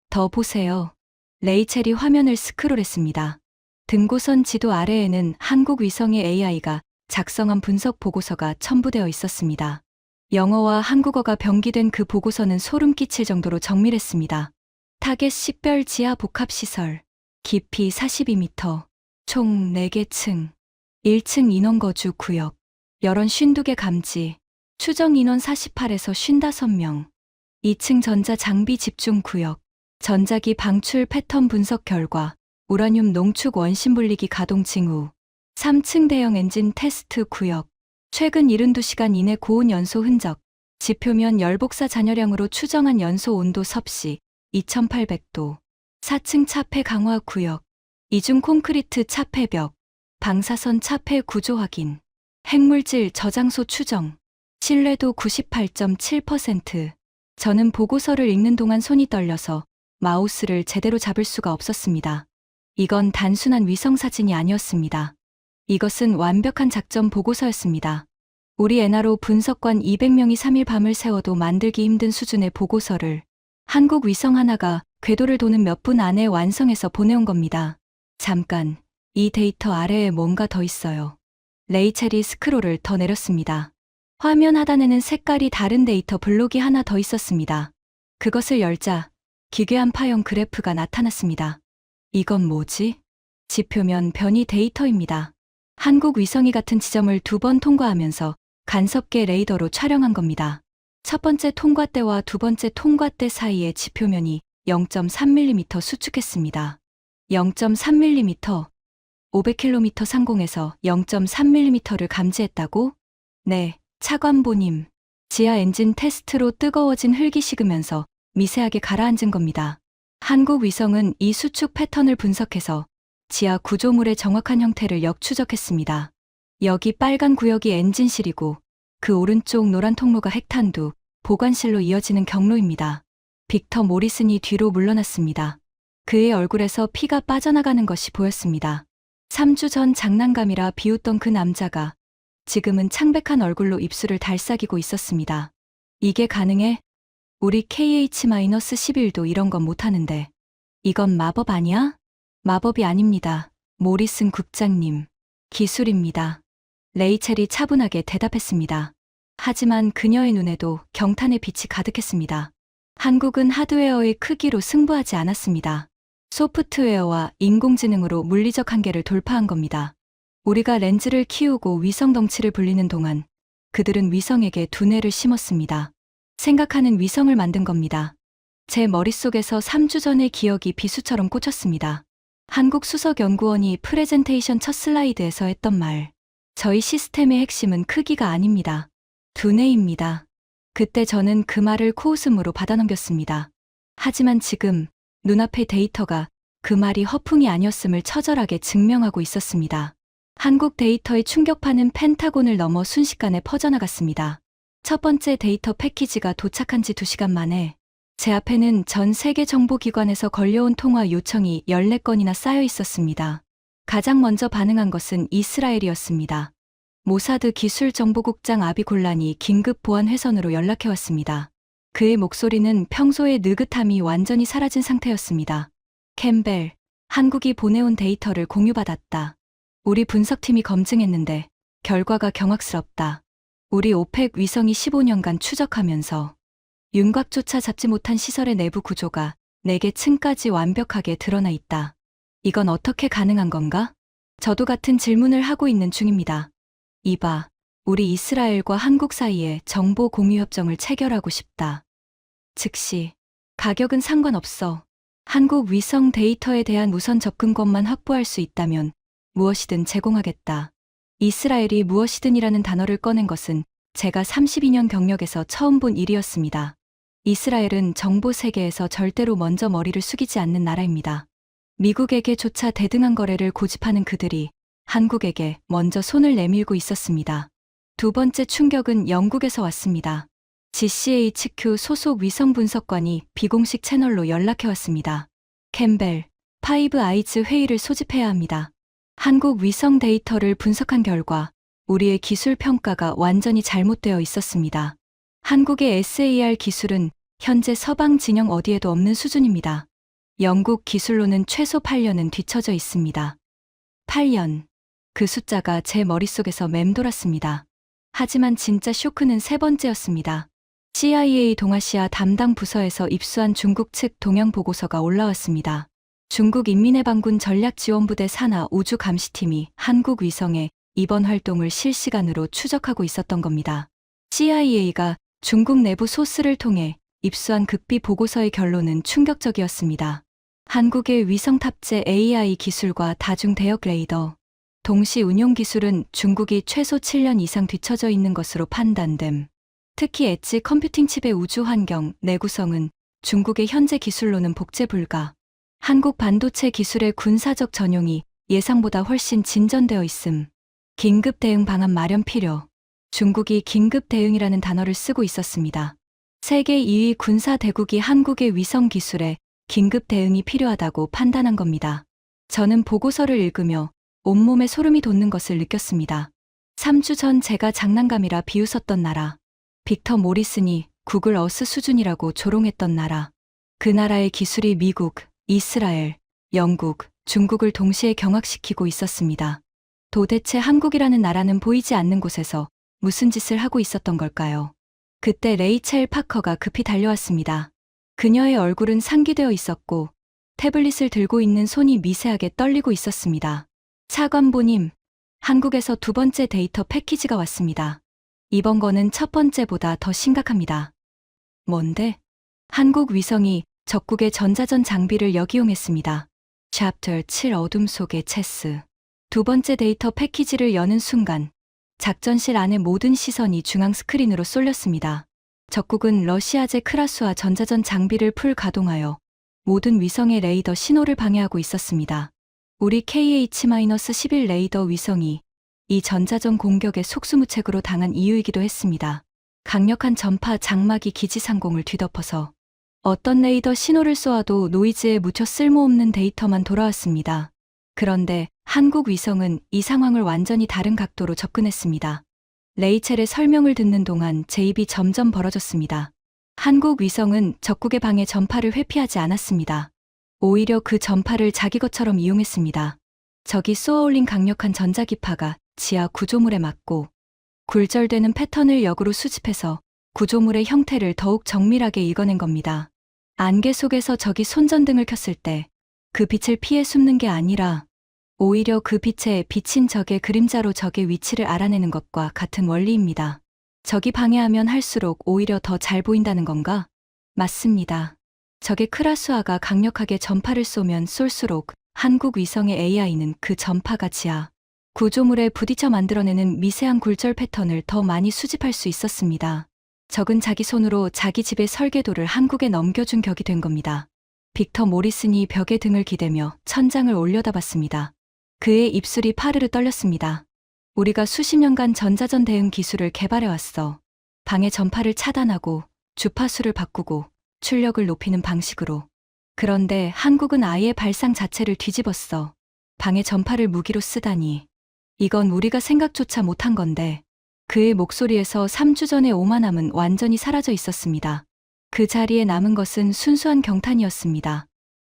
더 보세요. 레이첼이 화면을 스크롤했습니다. 등고선 지도 아래에는 한국 위성의 AI가 작성한 분석 보고서가 첨부되어 있었습니다. 영어와 한국어가 병기된 그 보고서는 소름 끼칠 정도로 정밀했습니다. 타겟 식별 지하 복합시설, 깊이 42m, 총 4개 층, 1층 인원거주 구역, 열원 52개 감지, 추정 인원 48에서 55명, 2층 전자 장비 집중 구역, 전자기 방출 패턴 분석 결과, 우라늄 농축 원심 분리기 가동 징후, 3층 대형 엔진 테스트 구역, 최근 72시간 이내 고온 연소 흔적, 지표면 열복사 잔여량으로 추정한 연소 온도 섭씨 2800도, 4층 차폐 강화 구역, 이중 콘크리트 차폐벽, 방사선 차폐 구조 확인, 핵물질 저장소 추정, 신뢰도 98.7%. 저는 보고서를 읽는 동안 손이 떨려서 마우스를 제대로 잡을 수가 없었습니다. 이건 단순한 위성 사진이 아니었습니다. 이것은 완벽한 작전 보고서였습니다. 우리 엔하로 분석관 200명이 3일 밤을 새워도 만들기 힘든 수준의 보고서를 한국 위성 하나가 궤도를 도는 몇 분 안에 완성해서 보내온 겁니다. 잠깐, 이 데이터 아래에 뭔가 더 있어요. 레이첼이 스크롤을 더 내렸습니다. 화면 하단에는 색깔이 다른 데이터 블록이 하나 더 있었습니다. 그것을 열자 기괴한 파형 그래프가 나타났습니다. 이건 뭐지? 지표면 변이 데이터입니다. 한국 위성이 같은 지점을 2번 통과하면서 간섭계 레이더로 촬영한 겁니다. 첫 번째 통과 때와 두 번째 통과 때 사이의 지표면이 0.3mm 수축했습니다. 0.3mm, 500km 상공에서 0.3mm를 감지했다고? 네, 차관보님. 지하 엔진 테스트로 뜨거워진 흙이 식으면서 미세하게 가라앉은 겁니다. 한국 위성은 이 수축 패턴을 분석해서 지하 구조물의 정확한 형태를 역추적했습니다. 여기 빨간 구역이 엔진실이고 그 오른쪽 노란 통로가 핵탄두, 보관실로 이어지는 경로입니다. 빅터 모리슨이 뒤로 물러났습니다. 그의 얼굴에서 피가 빠져나가는 것이 보였습니다. 3주 전 장난감이라 비웃던 그 남자가 지금은 창백한 얼굴로 입술을 달싹이고 있었습니다. 이게 가능해? 우리 KH-11도 이런 건 못하는데. 이건 마법 아니야? 마법이 아닙니다. 모리슨 국장님. 기술입니다. 레이첼이 차분하게 대답했습니다. 하지만 그녀의 눈에도 경탄의 빛이 가득했습니다. 한국은 하드웨어의 크기로 승부하지 않았습니다. 소프트웨어와 인공지능으로 물리적 한계를 돌파한 겁니다. 우리가 렌즈를 키우고 위성 덩치를 불리는 동안 그들은 위성에게 두뇌를 심었습니다. 생각하는 위성을 만든 겁니다. 제 머릿속에서 3주 전의 기억이 비수처럼 꽂혔습니다. 한국 수석연구원이 프레젠테이션 첫 슬라이드에서 했던 말. 저희 시스템의 핵심은 크기가 아닙니다. 두뇌입니다. 그때 저는 그 말을 코웃음으로 받아넘겼습니다. 하지만 지금 눈앞의 데이터가 그 말이 허풍이 아니었음을 처절하게 증명하고 있었습니다. 한국 데이터의 충격파는 펜타곤을 넘어 순식간에 퍼져나갔습니다. 첫 번째 데이터 패키지가 도착한 지 2시간 만에 제 앞에는 전 세계 정보기관에서 걸려온 통화 요청이 14건이나 쌓여 있었습니다. 가장 먼저 반응한 것은 이스라엘이었습니다. 모사드 기술정보국장 아비 골란이 긴급 보안 회선으로 연락해왔습니다. 그의 목소리는 평소의 느긋함이 완전히 사라진 상태였습니다. 캠벨, 한국이 보내온 데이터를 공유받았다. 우리 분석팀이 검증했는데 결과가 경악스럽다. 우리 오펙 위성이 15년간 추적하면서 윤곽조차 잡지 못한 시설의 내부 구조가 4개 층까지 완벽하게 드러나 있다. 이건 어떻게 가능한 건가? 저도 같은 질문을 하고 있는 중입니다. 이봐, 우리 이스라엘과 한국 사이에 정보 공유 협정을 체결하고 싶다. 즉시, 가격은 상관없어. 한국 위성 데이터에 대한 우선 접근권만 확보할 수 있다면 무엇이든 제공하겠다. 이스라엘이 무엇이든이라는 단어를 꺼낸 것은 제가 32년 경력에서 처음 본 일이었습니다. 이스라엘은 정보 세계에서 절대로 먼저 머리를 숙이지 않는 나라입니다. 미국에게조차 대등한 거래를 고집하는 그들이 한국에게 먼저 손을 내밀고 있었습니다. 두 번째 충격은 영국에서 왔습니다. GCHQ 소속 위성 분석관이 비공식 채널로 연락해왔습니다. 캠벨, 파이브 아이즈 회의를 소집해야 합니다. 한국 위성 데이터를 분석한 결과 우리의 기술 평가가 완전히 잘못되어 있었습니다. 한국의 SAR 기술은 현재 서방 진영 어디에도 없는 수준입니다. 영국 기술로는 최소 8년은 뒤처져 있습니다. 8년. 그 숫자가 제 머릿속에서 맴돌았습니다. 하지만 진짜 쇼크는 세 번째였습니다. CIA 동아시아 담당 부서에서 입수한 중국 측 동향 보고서가 올라왔습니다. 중국 인민해방군 전략지원부대 산하 우주감시팀이 한국 위성의 이번 활동을 실시간으로 추적하고 있었던 겁니다. CIA가 중국 내부 소스를 통해 입수한 극비 보고서의 결론은 충격적이었습니다. 한국의 위성 탑재 AI 기술과 다중 대역 레이더, 동시 운용 기술은 중국이 최소 7년 이상 뒤처져 있는 것으로 판단됨. 특히 엣지 컴퓨팅 칩의 우주 환경, 내구성은 중국의 현재 기술로는 복제 불가. 한국 반도체 기술의 군사적 전용이 예상보다 훨씬 진전되어 있음. 긴급 대응 방안 마련 필요. 중국이 긴급 대응이라는 단어를 쓰고 있었습니다. 세계 2위 군사 대국이 한국의 위성 기술에 긴급 대응이 필요하다고 판단한 겁니다. 저는 보고서를 읽으며 온몸에 소름이 돋는 것을 느꼈습니다. 3주 전 제가 장난감이라 비웃었던 나라. 빅터 모리슨이 구글 어스 수준이라고 조롱했던 나라. 그 나라의 기술이 미국, 이스라엘, 영국, 중국을 동시에 경악시키고 있었습니다. 도대체 한국이라는 나라는 보이지 않는 곳에서 무슨 짓을 하고 있었던 걸까요? 그때 레이첼 파커가 급히 달려왔습니다. 그녀의 얼굴은 상기되어 있었고 태블릿을 들고 있는 손이 미세하게 떨리고 있었습니다. 차관보님, 한국에서 두 번째 데이터 패키지가 왔습니다. 이번 거는 첫 번째보다 더 심각합니다. 뭔데? 한국 위성이 적국의 전자전 장비를 역이용했습니다. 챕터 7 어둠 속의 체스. 두 번째 데이터 패키지를 여는 순간 작전실 안의 모든 시선이 중앙 스크린으로 쏠렸습니다. 적국은 러시아제 크라스와 전자전 장비를 풀 가동하여 모든 위성의 레이더 신호를 방해하고 있었습니다. 우리 KH-11 레이더 위성이 이 전자전 공격의 속수무책으로 당한 이유이기도 했습니다. 강력한 전파 장막이 기지 상공을 뒤덮어서 어떤 레이더 신호를 쏘아도 노이즈에 묻혀 쓸모없는 데이터만 돌아왔습니다. 그런데 한국 위성은 이 상황을 완전히 다른 각도로 접근했습니다. 레이첼의 설명을 듣는 동안 제 입이 점점 벌어졌습니다. 한국 위성은 적국의 방해 전파를 회피하지 않았습니다. 오히려 그 전파를 자기 것처럼 이용했습니다. 적이 쏘아올린 강력한 전자기파가 지하 구조물에 맞고 굴절되는 패턴을 역으로 수집해서 구조물의 형태를 더욱 정밀하게 읽어낸 겁니다. 안개 속에서 적이 손전등을 켰을 때 그 빛을 피해 숨는 게 아니라 오히려 그 빛에 비친 적의 그림자로 적의 위치를 알아내는 것과 같은 원리입니다. 적이 방해하면 할수록 오히려 더 잘 보인다는 건가? 맞습니다. 적의 크라스화가 강력하게 전파를 쏘면 쏠수록 한국 위성의 AI는 그 전파가 지하 구조물에 부딪혀 만들어내는 미세한 굴절 패턴을 더 많이 수집할 수 있었습니다. 적은 자기 손으로 자기 집의 설계도를 한국에 넘겨준 격이 된 겁니다. 빅터 모리슨이 벽에 등을 기대며 천장을 올려다봤습니다. 그의 입술이 파르르 떨렸습니다. 우리가 수십 년간 전자전 대응 기술을 개발해왔어. 방해 전파를 차단하고 주파수를 바꾸고 출력을 높이는 방식으로. 그런데 한국은 아예 발상 자체를 뒤집었어. 방해 전파를 무기로 쓰다니. 이건 우리가 생각조차 못한 건데. 그의 목소리에서 3주 전의 오만함은 완전히 사라져 있었습니다. 그 자리에 남은 것은 순수한 경탄이었습니다.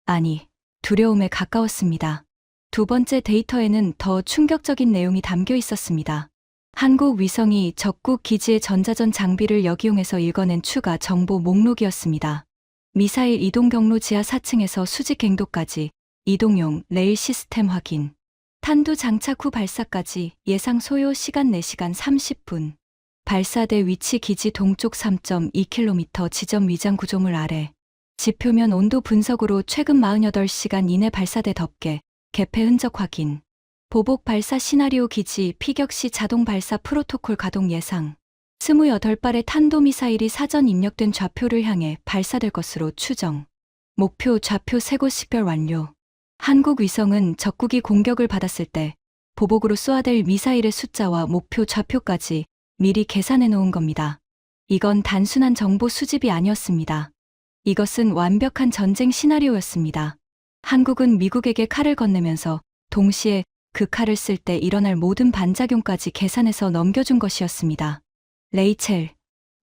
아니, 두려움에 가까웠습니다. 두 번째 데이터에는 더 충격적인 내용이 담겨 있었습니다. 한국 위성이 적국 기지의 전자전 장비를 역이용해서 읽어낸 추가 정보 목록이었습니다. 미사일 이동 경로 지하 4층에서 수직 갱도까지 이동용 레일 시스템 확인. 탄두 장착 후 발사까지 예상 소요 시간 4시간 30분. 발사대 위치 기지 동쪽 3.2km 지점 위장 구조물 아래. 지표면 온도 분석으로 최근 48시간 이내 발사대 덮개, 개폐 흔적 확인. 보복 발사 시나리오 기지 피격 시 자동 발사 프로토콜 가동 예상. 28발의 탄도미사일이 사전 입력된 좌표를 향해 발사될 것으로 추정. 목표 좌표 세 곳 식별 완료. 한국 위성은 적국이 공격을 받았을 때 보복으로 쏘아댈 미사일의 숫자와 목표 좌표까지 미리 계산해 놓은 겁니다. 이건 단순한 정보 수집이 아니었습니다. 이것은 완벽한 전쟁 시나리오였습니다. 한국은 미국에게 칼을 건네면서 동시에 그 칼을 쓸 때 일어날 모든 반작용까지 계산해서 넘겨준 것이었습니다. 레이첼,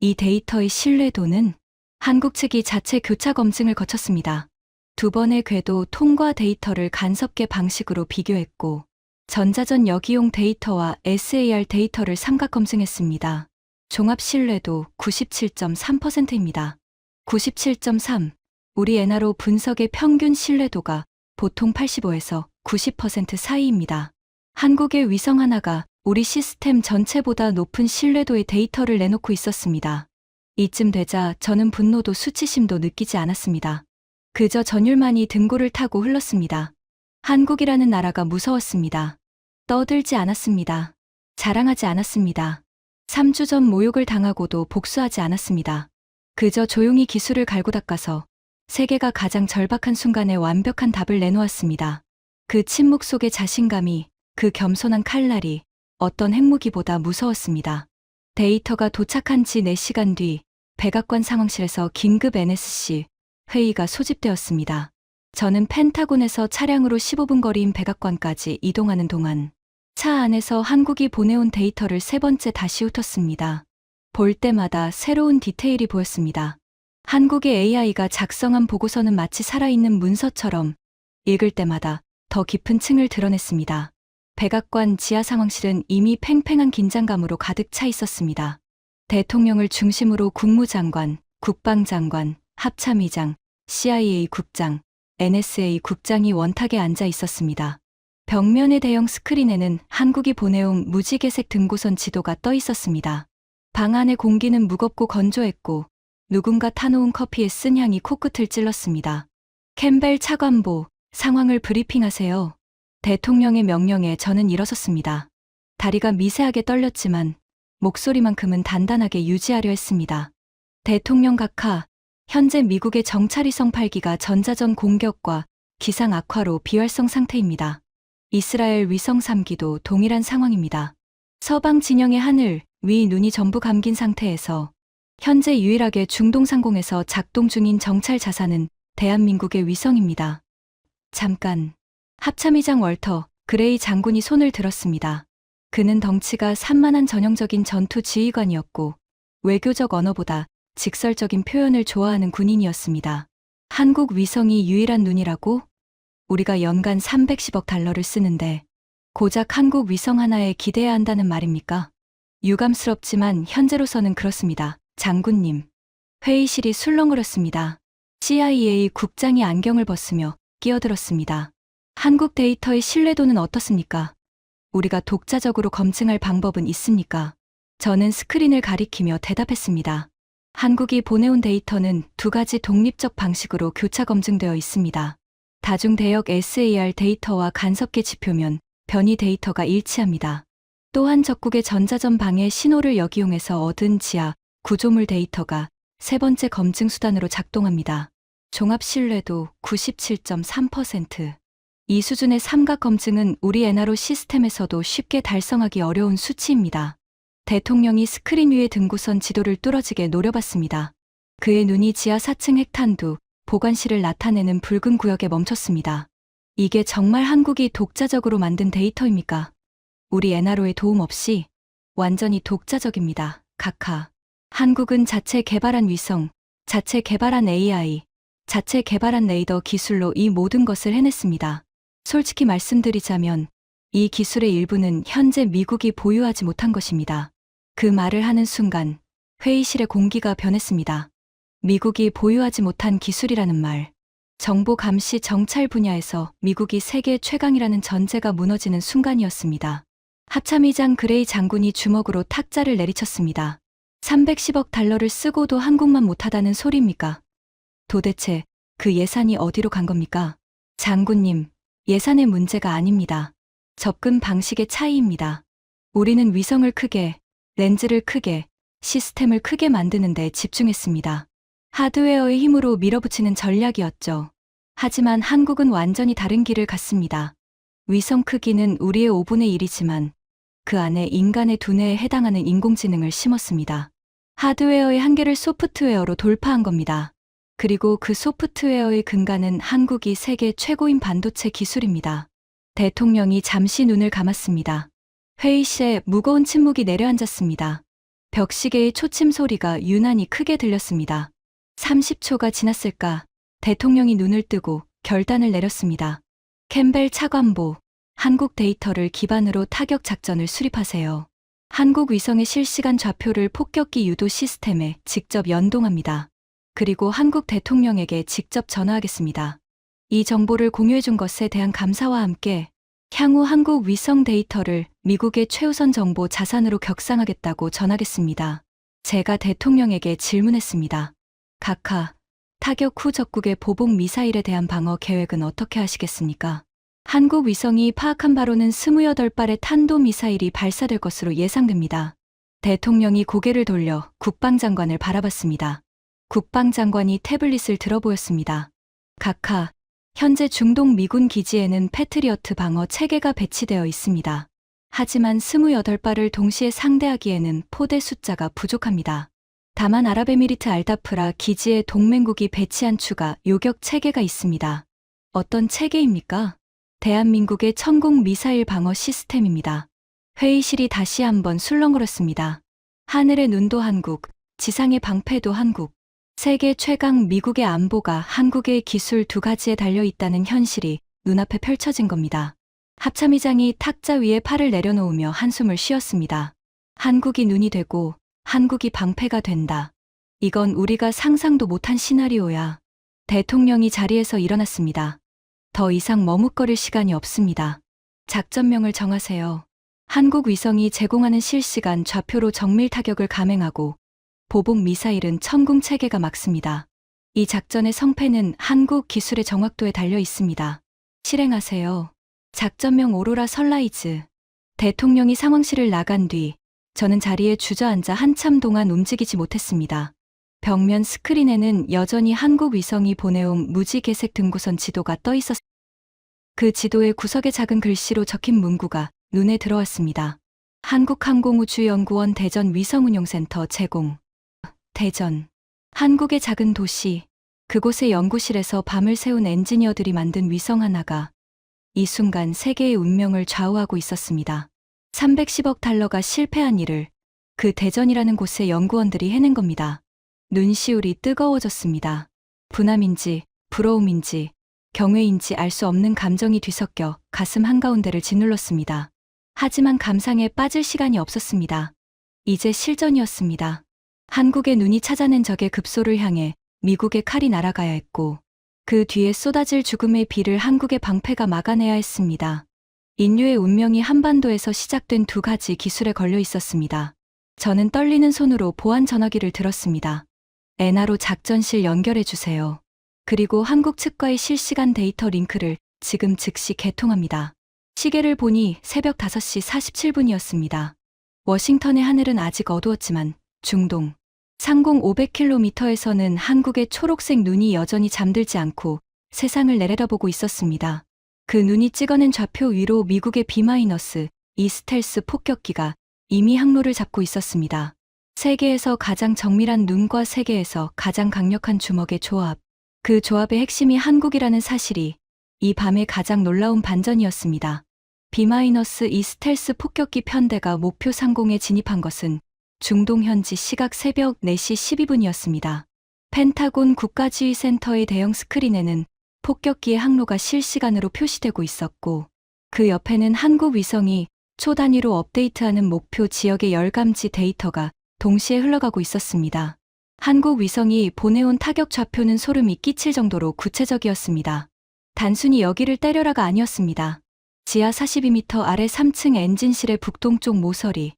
이 데이터의 신뢰도는 한국 측이 자체 교차 검증을 거쳤습니다. 두 번의 궤도 통과 데이터를 간섭계 방식으로 비교했고 전자전 역이용 데이터와 SAR 데이터를 삼각 검증했습니다. 종합 신뢰도 97.3%입니다. 97.3. 우리 엔화로 분석의 평균 신뢰도가 보통 85에서 90% 사이입니다. 한국의 위성 하나가 우리 시스템 전체보다 높은 신뢰도의 데이터를 내놓고 있었습니다. 이쯤 되자 저는 분노도 수치심도 느끼지 않았습니다. 그저 전율만이 등골을 타고 흘렀습니다. 한국이라는 나라가 무서웠습니다. 떠들지 않았습니다. 자랑하지 않았습니다. 3주 전 모욕을 당하고도 복수하지 않았습니다. 그저 조용히 기술을 갈고 닦아서 세계가 가장 절박한 순간에 완벽한 답을 내놓았습니다. 그 침묵 속의 자신감이, 그 겸손한 칼날이 어떤 핵무기보다 무서웠습니다. 데이터가 도착한 지 4시간 뒤 백악관 상황실에서 긴급 NSC 회의가 소집되었습니다. 저는 펜타곤에서 차량으로 15분 거리인 백악관까지 이동하는 동안 차 안에서 한국이 보내온 데이터를 세 번째 다시 훑었습니다. 볼 때마다 새로운 디테일이 보였습니다. 한국의 AI가 작성한 보고서는 마치 살아있는 문서처럼 읽을 때마다 더 깊은 층을 드러냈습니다. 백악관 지하 상황실은 이미 팽팽한 긴장감으로 가득 차 있었습니다. 대통령을 중심으로 국무장관, 국방장관, 합참의장, CIA 국장, NSA 국장이 원탁에 앉아 있었습니다. 벽면의 대형 스크린에는 한국이 보내온 무지개색 등고선 지도가 떠 있었습니다. 방 안의 공기는 무겁고 건조했고 누군가 타놓은 커피의 쓴 향이 코끝을 찔렀습니다. 캠벨 차관보, 상황을 브리핑하세요. 대통령의 명령에 저는 일어섰습니다. 다리가 미세하게 떨렸지만 목소리만큼은 단단하게 유지하려 했습니다. 대통령 각하, 현재 미국의 정찰위성 8기가 전자전 공격과 기상 악화로 비활성 상태입니다. 이스라엘 위성 3기도 동일한 상황입니다. 서방 진영의 하늘, 위 눈이 전부 감긴 상태에서 현재 유일하게 중동 상공에서 작동 중인 정찰 자산은 대한민국의 위성입니다. 잠깐. 합참의장 월터 그레이 장군이 손을 들었습니다. 그는 덩치가 산만한 전형적인 전투 지휘관이었고 외교적 언어보다 직설적인 표현을 좋아하는 군인이었습니다. 한국 위성이 유일한 눈이라고? 우리가 연간 310억 달러를 쓰는데 고작 한국 위성 하나에 기대해야 한다는 말입니까? 유감스럽지만 현재로서는 그렇습니다. 장군님. 회의실이 술렁거렸습니다. CIA 국장이 안경을 벗으며 끼어들었습니다. 한국 데이터의 신뢰도는 어떻습니까? 우리가 독자적으로 검증할 방법은 있습니까? 저는 스크린을 가리키며 대답했습니다. 한국이 보내온 데이터는 두 가지 독립적 방식으로 교차 검증되어 있습니다. 다중대역 SAR 데이터와 간섭계 지표면 변이 데이터가 일치합니다. 또한 적국의 전자전 방해 신호를 역이용해서 얻은 지하 구조물 데이터가 세 번째 검증 수단으로 작동합니다. 종합 신뢰도 97.3%. 이 수준의 삼각 검증은 우리 NRO 시스템에서도 쉽게 달성하기 어려운 수치입니다. 대통령이 스크린 위의 등고선 지도를 뚫어지게 노려봤습니다. 그의 눈이 지하 4층 핵탄두 보관실을 나타내는 붉은 구역에 멈췄습니다. 이게 정말 한국이 독자적으로 만든 데이터입니까? 우리 NRO의 도움 없이 완전히 독자적입니다. 각하. 한국은 자체 개발한 위성, 자체 개발한 AI, 자체 개발한 레이더 기술로 이 모든 것을 해냈습니다. 솔직히 말씀드리자면 이 기술의 일부는 현재 미국이 보유하지 못한 것입니다. 그 말을 하는 순간 회의실의 공기가 변했습니다. 미국이 보유하지 못한 기술이라는 말. 정보 감시 정찰 분야에서 미국이 세계 최강이라는 전제가 무너지는 순간이었습니다. 합참의장 그레이 장군이 주먹으로 탁자를 내리쳤습니다. 310억 달러를 쓰고도 한국만 못하다는 소리입니까? 도대체 그 예산이 어디로 간 겁니까? 장군님, 예산의 문제가 아닙니다. 접근 방식의 차이입니다. 우리는 위성을 크게, 렌즈를 크게, 시스템을 크게 만드는 데 집중했습니다. 하드웨어의 힘으로 밀어붙이는 전략이었죠. 하지만 한국은 완전히 다른 길을 갔습니다. 위성 크기는 우리의 5분의 1이지만 그 안에 인간의 두뇌에 해당하는 인공지능을 심었습니다. 하드웨어의 한계를 소프트웨어로 돌파한 겁니다. 그리고 그 소프트웨어의 근간은 한국이 세계 최고인 반도체 기술입니다. 대통령이 잠시 눈을 감았습니다. 회의실에 무거운 침묵이 내려앉았습니다. 벽시계의 초침 소리가 유난히 크게 들렸습니다. 30초가 지났을까 대통령이 눈을 뜨고 결단을 내렸습니다. 캠벨 차관보, 한국 데이터를 기반으로 타격 작전을 수립하세요. 한국 위성의 실시간 좌표를 폭격기 유도 시스템에 직접 연동합니다. 그리고 한국 대통령에게 직접 전화하겠습니다. 이 정보를 공유해준 것에 대한 감사와 함께 향후 한국 위성 데이터를 미국의 최우선 정보 자산으로 격상하겠다고 전하겠습니다. 제가 대통령에게 질문했습니다. 각하, 타격 후 적국의 보복 미사일에 대한 방어 계획은 어떻게 하시겠습니까? 한국 위성이 파악한 바로는 28발의 탄도미사일이 발사될 것으로 예상됩니다. 대통령이 고개를 돌려 국방장관을 바라봤습니다. 국방장관이 태블릿을 들어보였습니다. 각하, 현재 중동 미군 기지에는 패트리어트 방어 체계가 배치되어 있습니다. 하지만 28발을 동시에 상대하기에는 포대 숫자가 부족합니다. 다만 아랍에미리트 알다프라 기지에 동맹국이 배치한 추가 요격 체계가 있습니다. 어떤 체계입니까? 대한민국의 천공 미사일 방어 시스템입니다. 회의실이 다시 한번 술렁거렸습니다. 하늘의 눈도 한국, 지상의 방패도 한국. 세계 최강 미국의 안보가 한국의 기술 두 가지에 달려 있다는 현실이 눈앞에 펼쳐진 겁니다. 합참의장이 탁자 위에 팔을 내려놓으며 한숨을 쉬었습니다. 한국이 눈이 되고 한국이 방패가 된다. 이건 우리가 상상도 못한 시나리오야. 대통령이 자리에서 일어났습니다. 더 이상 머뭇거릴 시간이 없습니다. 작전명을 정하세요. 한국 위성이 제공하는 실시간 좌표로 정밀 타격을 감행하고 보복 미사일은 천궁 체계가 막습니다. 이 작전의 성패는 한국 기술의 정확도에 달려 있습니다. 실행하세요. 작전명 오로라 선라이즈. 대통령이 상황실을 나간 뒤 저는 자리에 주저앉아 한참 동안 움직이지 못했습니다. 벽면 스크린에는 여전히 한국 위성이 보내온 무지개색 등고선 지도가 떠 있었습니다. 그 지도의 구석에 작은 글씨로 적힌 문구가 눈에 들어왔습니다. 한국항공우주연구원 대전 위성운용센터 제공. 대전. 한국의 작은 도시. 그곳의 연구실에서 밤을 새운 엔지니어들이 만든 위성 하나가 이 순간 세계의 운명을 좌우하고 있었습니다. 310억 달러가 실패한 일을 그 대전이라는 곳의 연구원들이 해낸 겁니다. 눈시울이 뜨거워졌습니다. 분함인지 부러움인지 경외인지 알 수 없는 감정이 뒤섞여 가슴 한가운데를 짓눌렀습니다. 하지만 감상에 빠질 시간이 없었습니다. 이제 실전이었습니다. 한국의 눈이 찾아낸 적의 급소를 향해 미국의 칼이 날아가야 했고 그 뒤에 쏟아질 죽음의 비를 한국의 방패가 막아내야 했습니다. 인류의 운명이 한반도에서 시작된 두 가지 기술에 걸려 있었습니다. 저는 떨리는 손으로 보안 전화기를 들었습니다. 엔하로 작전실 연결해 주세요. 그리고 한국 측과의 실시간 데이터 링크를 지금 즉시 개통합니다. 시계를 보니 새벽 5시 47분이었습니다. 워싱턴의 하늘은 아직 어두웠지만 중동 상공 500km에서는 한국의 초록색 눈이 여전히 잠들지 않고 세상을 내려다보고 있었습니다. 그 눈이 찍어낸 좌표 위로 미국의 B-2 스텔스 폭격기가 이미 항로를 잡고 있었습니다. 세계에서 가장 정밀한 눈과 세계에서 가장 강력한 주먹의 조합. 그 조합의 핵심이 한국이라는 사실이 이 밤의 가장 놀라운 반전이었습니다. B-2 스텔스 폭격기 편대가 목표 상공에 진입한 것은 중동 현지 시각 새벽 4시 12분이었습니다. 펜타곤 국가지휘센터의 대형 스크린에는 폭격기의 항로가 실시간으로 표시되고 있었고 그 옆에는 한국 위성이 초 단위로 업데이트하는 목표 지역의 열감지 데이터가 동시에 흘러가고 있었습니다. 한국 위성이 보내온 타격 좌표는 소름이 끼칠 정도로 구체적이었습니다. 단순히 여기를 때려라가 아니었습니다. 지하 42m 아래 3층 엔진실의 북동쪽 모서리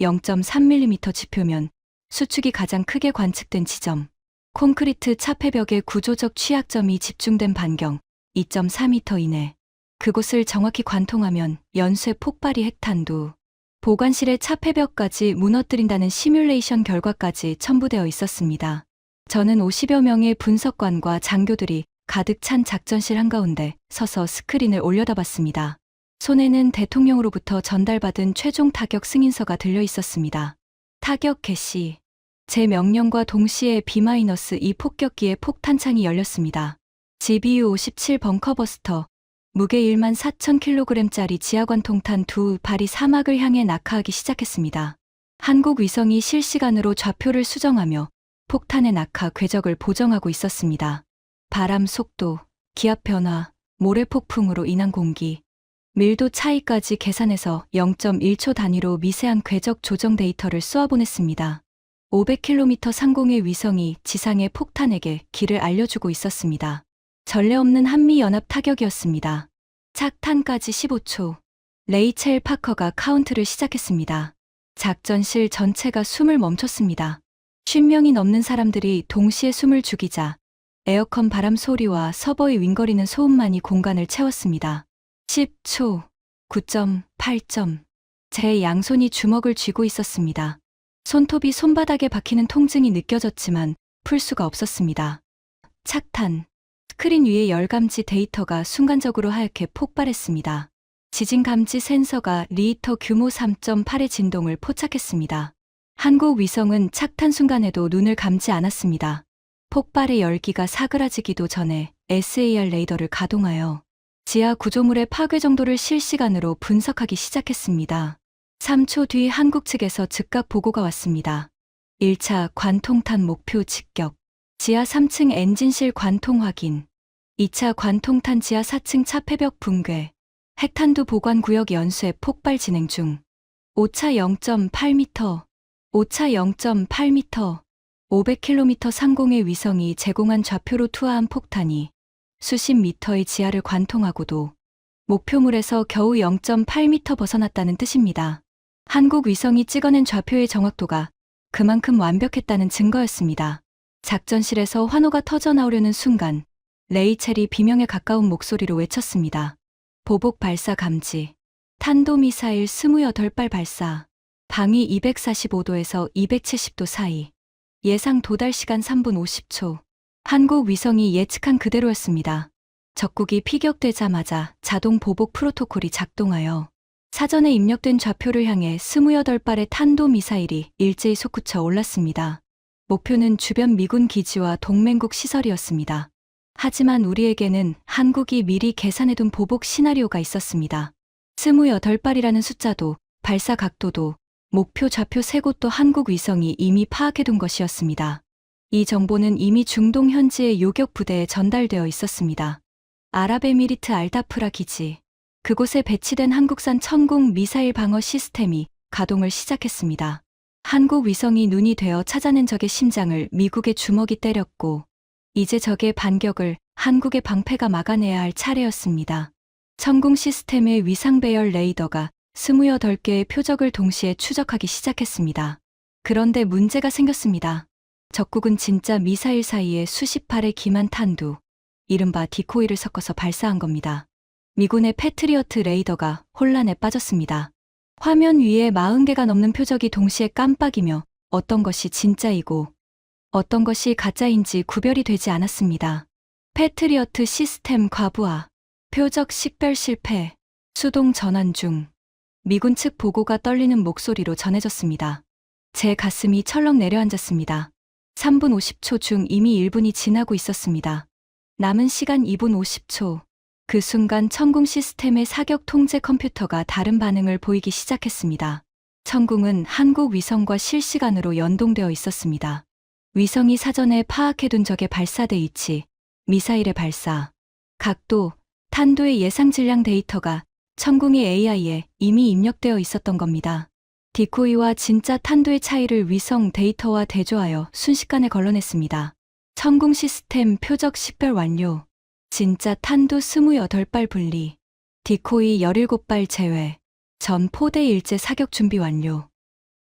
0.3mm 지표면 수축이 가장 크게 관측된 지점 콘크리트 차폐벽의 구조적 취약점이 집중된 반경 2.4m 이내 그곳을 정확히 관통하면 연쇄 폭발이 핵탄두 보관실의 차폐벽까지 무너뜨린다는 시뮬레이션 결과까지 첨부되어 있었습니다. 저는 50여 명의 분석관과 장교들이 가득 찬 작전실 한가운데 서서 스크린을 올려다봤습니다. 손에는 대통령으로부터 전달받은 최종 타격 승인서가 들려 있었습니다. 타격 개시. 제 명령과 동시에 B-2 폭격기의 폭탄창이 열렸습니다. GBU-57 벙커버스터. 무게 14,000kg짜리 지하관통탄 두 발이 사막을 향해 낙하하기 시작했습니다. 한국 위성이 실시간으로 좌표를 수정하며 폭탄의 낙하 궤적을 보정하고 있었습니다. 바람 속도, 기압 변화, 모래폭풍으로 인한 공기, 밀도 차이까지 계산해서 0.1초 단위로 미세한 궤적 조정 데이터를 쏘아보냈습니다. 500km 상공의 위성이 지상의 폭탄에게 길을 알려주고 있었습니다. 전례 없는 한미연합 타격이었습니다. 착탄까지 15초. 레이첼 파커가 카운트를 시작했습니다. 작전실 전체가 숨을 멈췄습니다. 50명이 넘는 사람들이 동시에 숨을 죽이자 에어컨 바람 소리와 서버의 윙거리는 소음만이 공간을 채웠습니다. 10초. 9.8점. 제 양손이 주먹을 쥐고 있었습니다. 손톱이 손바닥에 박히는 통증이 느껴졌지만 풀 수가 없었습니다. 착탄. 스크린 위의 열감지 데이터가 순간적으로 하얗게 폭발했습니다. 지진 감지 센서가 리히터 규모 3.8의 진동을 포착했습니다. 한국 위성은 착탄 순간에도 눈을 감지 않았습니다. 폭발의 열기가 사그라지기도 전에 SAR 레이더를 가동하여 지하 구조물의 파괴 정도를 실시간으로 분석하기 시작했습니다. 3초 뒤 한국 측에서 즉각 보고가 왔습니다. 1차 관통탄 목표 직격, 지하 3층 엔진실 관통 확인, 2차 관통탄 지하 4층 차폐벽 붕괴, 핵탄두 보관 구역 연쇄 폭발 진행 중, 5차 0.8m, 5차 0.8m, 500km 상공의 위성이 제공한 좌표로 투하한 폭탄이 수십 미터의 지하를 관통하고도 목표물에서 겨우 0.8m 벗어났다는 뜻입니다. 한국 위성이 찍어낸 좌표의 정확도가 그만큼 완벽했다는 증거였습니다. 작전실에서 환호가 터져나오려는 순간 레이첼이 비명에 가까운 목소리로 외쳤습니다. 보복 발사 감지. 탄도미사일 28발 발사. 방위 245도에서 270도 사이. 예상 도달 시간 3분 50초. 한국 위성이 예측한 그대로였습니다. 적국이 피격되자마자 자동 보복 프로토콜이 작동하여 사전에 입력된 좌표를 향해 28발의 탄도미사일이 일제히 솟구쳐 올랐습니다. 목표는 주변 미군 기지와 동맹국 시설이었습니다. 하지만 우리에게는 한국이 미리 계산해둔 보복 시나리오가 있었습니다. 28발이라는 숫자도 발사 각도도 목표 좌표 세 곳도 한국 위성이 이미 파악해둔 것이었습니다. 이 정보는 이미 중동 현지의 요격 부대에 전달되어 있었습니다. 아랍에미리트 알다프라 기지. 그곳에 배치된 한국산 천궁 미사일 방어 시스템이 가동을 시작했습니다. 한국 위성이 눈이 되어 찾아낸 적의 심장을 미국의 주먹이 때렸고 이제 적의 반격을 한국의 방패가 막아내야 할 차례였습니다. 천궁 시스템의 위상 배열 레이더가 28개의 표적을 동시에 추적하기 시작했습니다. 그런데 문제가 생겼습니다. 적국은 진짜 미사일 사이에 수십 발의 기만 탄두, 이른바 디코이를 섞어서 발사한 겁니다. 미군의 패트리어트 레이더가 혼란에 빠졌습니다. 화면 위에 40개가 넘는 표적이 동시에 깜빡이며 어떤 것이 진짜이고 어떤 것이 가짜인지 구별이 되지 않았습니다. 패트리어트 시스템 과부하, 표적 식별 실패, 수동 전환 중. 미군 측 보고가 떨리는 목소리로 전해졌습니다. 제 가슴이 철렁 내려앉았습니다. 3분 50초 중 이미 1분이 지나고 있었습니다. 남은 시간 2분 50초. 그 순간 천궁 시스템의 사격 통제 컴퓨터가 다른 반응을 보이기 시작했습니다. 천궁은 한국 위성과 실시간으로 연동되어 있었습니다. 위성이 사전에 파악해둔 적의 발사대 위치, 미사일의 발사, 각도, 탄도의 예상 질량 데이터가 천궁의 AI에 이미 입력되어 있었던 겁니다. 디코이와 진짜 탄도의 차이를 위성 데이터와 대조하여 순식간에 걸러냈습니다. 천궁 시스템 표적 식별 완료. 진짜 탄도 28발 분리. 디코이 17발 제외. 전 포대 일제 사격 준비 완료.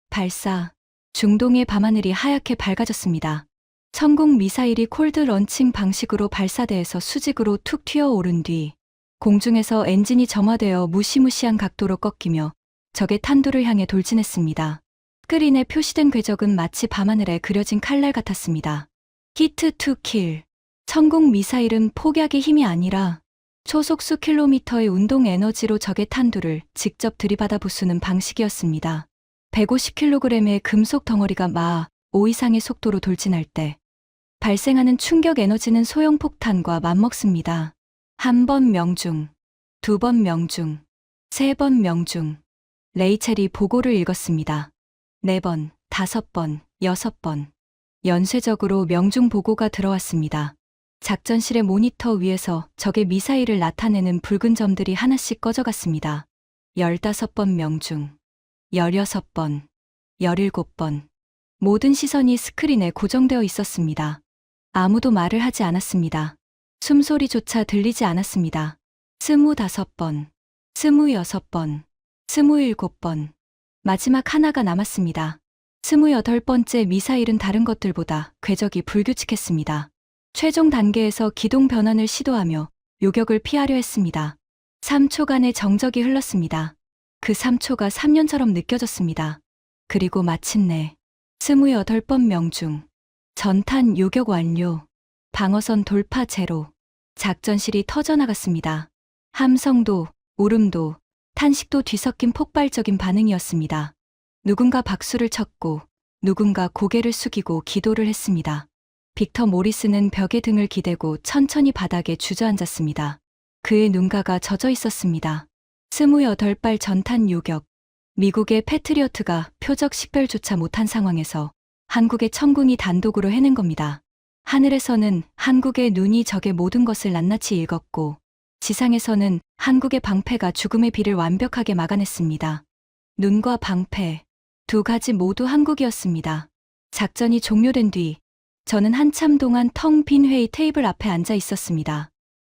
발사. 중동의 밤하늘이 하얗게 밝아졌습니다. 천궁 미사일이 콜드 런칭 방식으로 발사대에서 수직으로 툭 튀어오른 뒤 공중에서 엔진이 점화되어 무시무시한 각도로 꺾이며 적의 탄두를 향해 돌진했습니다. 스크린에 표시된 궤적은 마치 밤하늘에 그려진 칼날 같았습니다. 히트 투 킬. 천궁 미사일은 폭약의 힘이 아니라 초속 수 킬로미터의 운동 에너지로 적의 탄두를 직접 들이받아 부수는 방식이었습니다. 150kg의 금속 덩어리가 마하 5 이상의 속도로 돌진할 때 발생하는 충격 에너지는 소형 폭탄과 맞먹습니다. 한 번 명중, 두 번 명중, 세 번 명중. 레이첼이 보고를 읽었습니다. 4번, 5번, 6번. 연쇄적으로 명중 보고가 들어왔습니다. 작전실의 모니터 위에서 적의 미사일을 나타내는 붉은 점들이 하나씩 꺼져갔습니다. 15번 명중, 16번, 17번. 모든 시선이 스크린에 고정되어 있었습니다. 아무도 말을 하지 않았습니다. 숨소리조차 들리지 않았습니다. 25번, 26번, 27번. 마지막 하나가 남았습니다. 28번째 미사일은 다른 것들보다 궤적이 불규칙했습니다. 최종 단계에서 기동 변환을 시도하며 요격을 피하려 했습니다. 3초간의 정적이 흘렀습니다. 그 3초가 3년처럼 느껴졌습니다. 그리고 마침내 28번 명중. 전탄 요격 완료. 방어선 돌파 제로. 작전실이 터져나갔습니다. 함성도, 울음도, 탄식도 뒤섞인 폭발적인 반응이었습니다. 누군가 박수를 쳤고 누군가 고개를 숙이고 기도를 했습니다. 빅터 모리스는 벽에 등을 기대고 천천히 바닥에 주저앉았습니다. 그의 눈가가 젖어 있었습니다. 28발 전탄 요격. 미국의 패트리어트가 표적 식별조차 못한 상황에서 한국의 천궁이 단독으로 해낸 겁니다. 하늘에서는 한국의 눈이 적의 모든 것을 낱낱이 읽었고, 지상에서는 한국의 방패가 죽음의 비를 완벽하게 막아냈습니다. 눈과 방패, 두 가지 모두 한국이었습니다. 작전이 종료된 뒤, 저는 한참 동안 텅 빈 회의 테이블 앞에 앉아 있었습니다.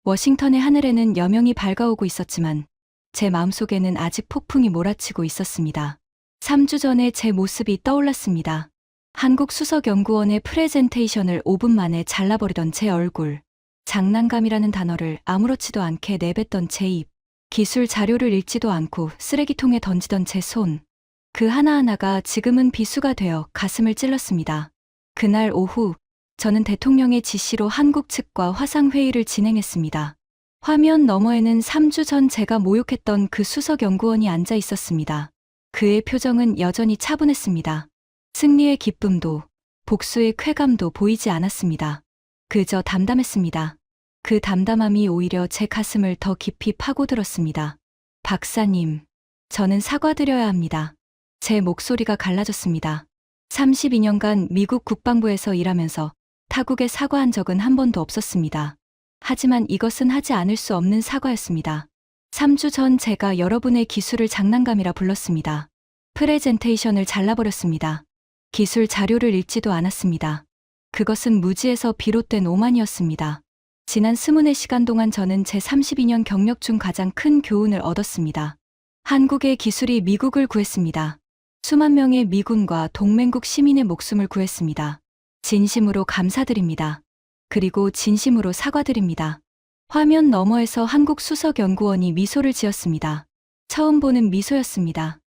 워싱턴의 하늘에는 여명이 밝아오고 있었지만, 제 마음속에는 아직 폭풍이 몰아치고 있었습니다. 3주 전에 제 모습이 떠올랐습니다. 한국 수석연구원의 프레젠테이션을 5분 만에 잘라버리던 제 얼굴, 장난감이라는 단어를 아무렇지도 않게 내뱉던 제 입, 기술 자료를 읽지도 않고 쓰레기통에 던지던 제 손, 그 하나하나가 지금은 비수가 되어 가슴을 찔렀습니다. 그날 오후, 저는 대통령의 지시로 한국 측과 화상회의를 진행했습니다. 화면 너머에는 3주 전 제가 모욕했던 그 수석연구원이 앉아 있었습니다. 그의 표정은 여전히 차분했습니다. 승리의 기쁨도, 복수의 쾌감도 보이지 않았습니다. 그저 담담했습니다. 그 담담함이 오히려 제 가슴을 더 깊이 파고들었습니다. 박사님, 저는 사과드려야 합니다. 제 목소리가 갈라졌습니다. 32년간 미국 국방부에서 일하면서 타국에 사과한 적은 한 번도 없었습니다. 하지만 이것은 하지 않을 수 없는 사과였습니다. 3주 전 제가 여러분의 기술을 장난감이라 불렀습니다. 프레젠테이션을 잘라버렸습니다. 기술 자료를 읽지도 않았습니다. 그것은 무지에서 비롯된 오만이었습니다. 지난 24시간 동안 저는 제 32년 경력 중 가장 큰 교훈을 얻었습니다. 한국의 기술이 미국을 구했습니다. 수만 명의 미군과 동맹국 시민의 목숨을 구했습니다. 진심으로 감사드립니다. 그리고 진심으로 사과드립니다. 화면 너머에서 한국 수석연구원이 미소를 지었습니다. 처음 보는 미소였습니다.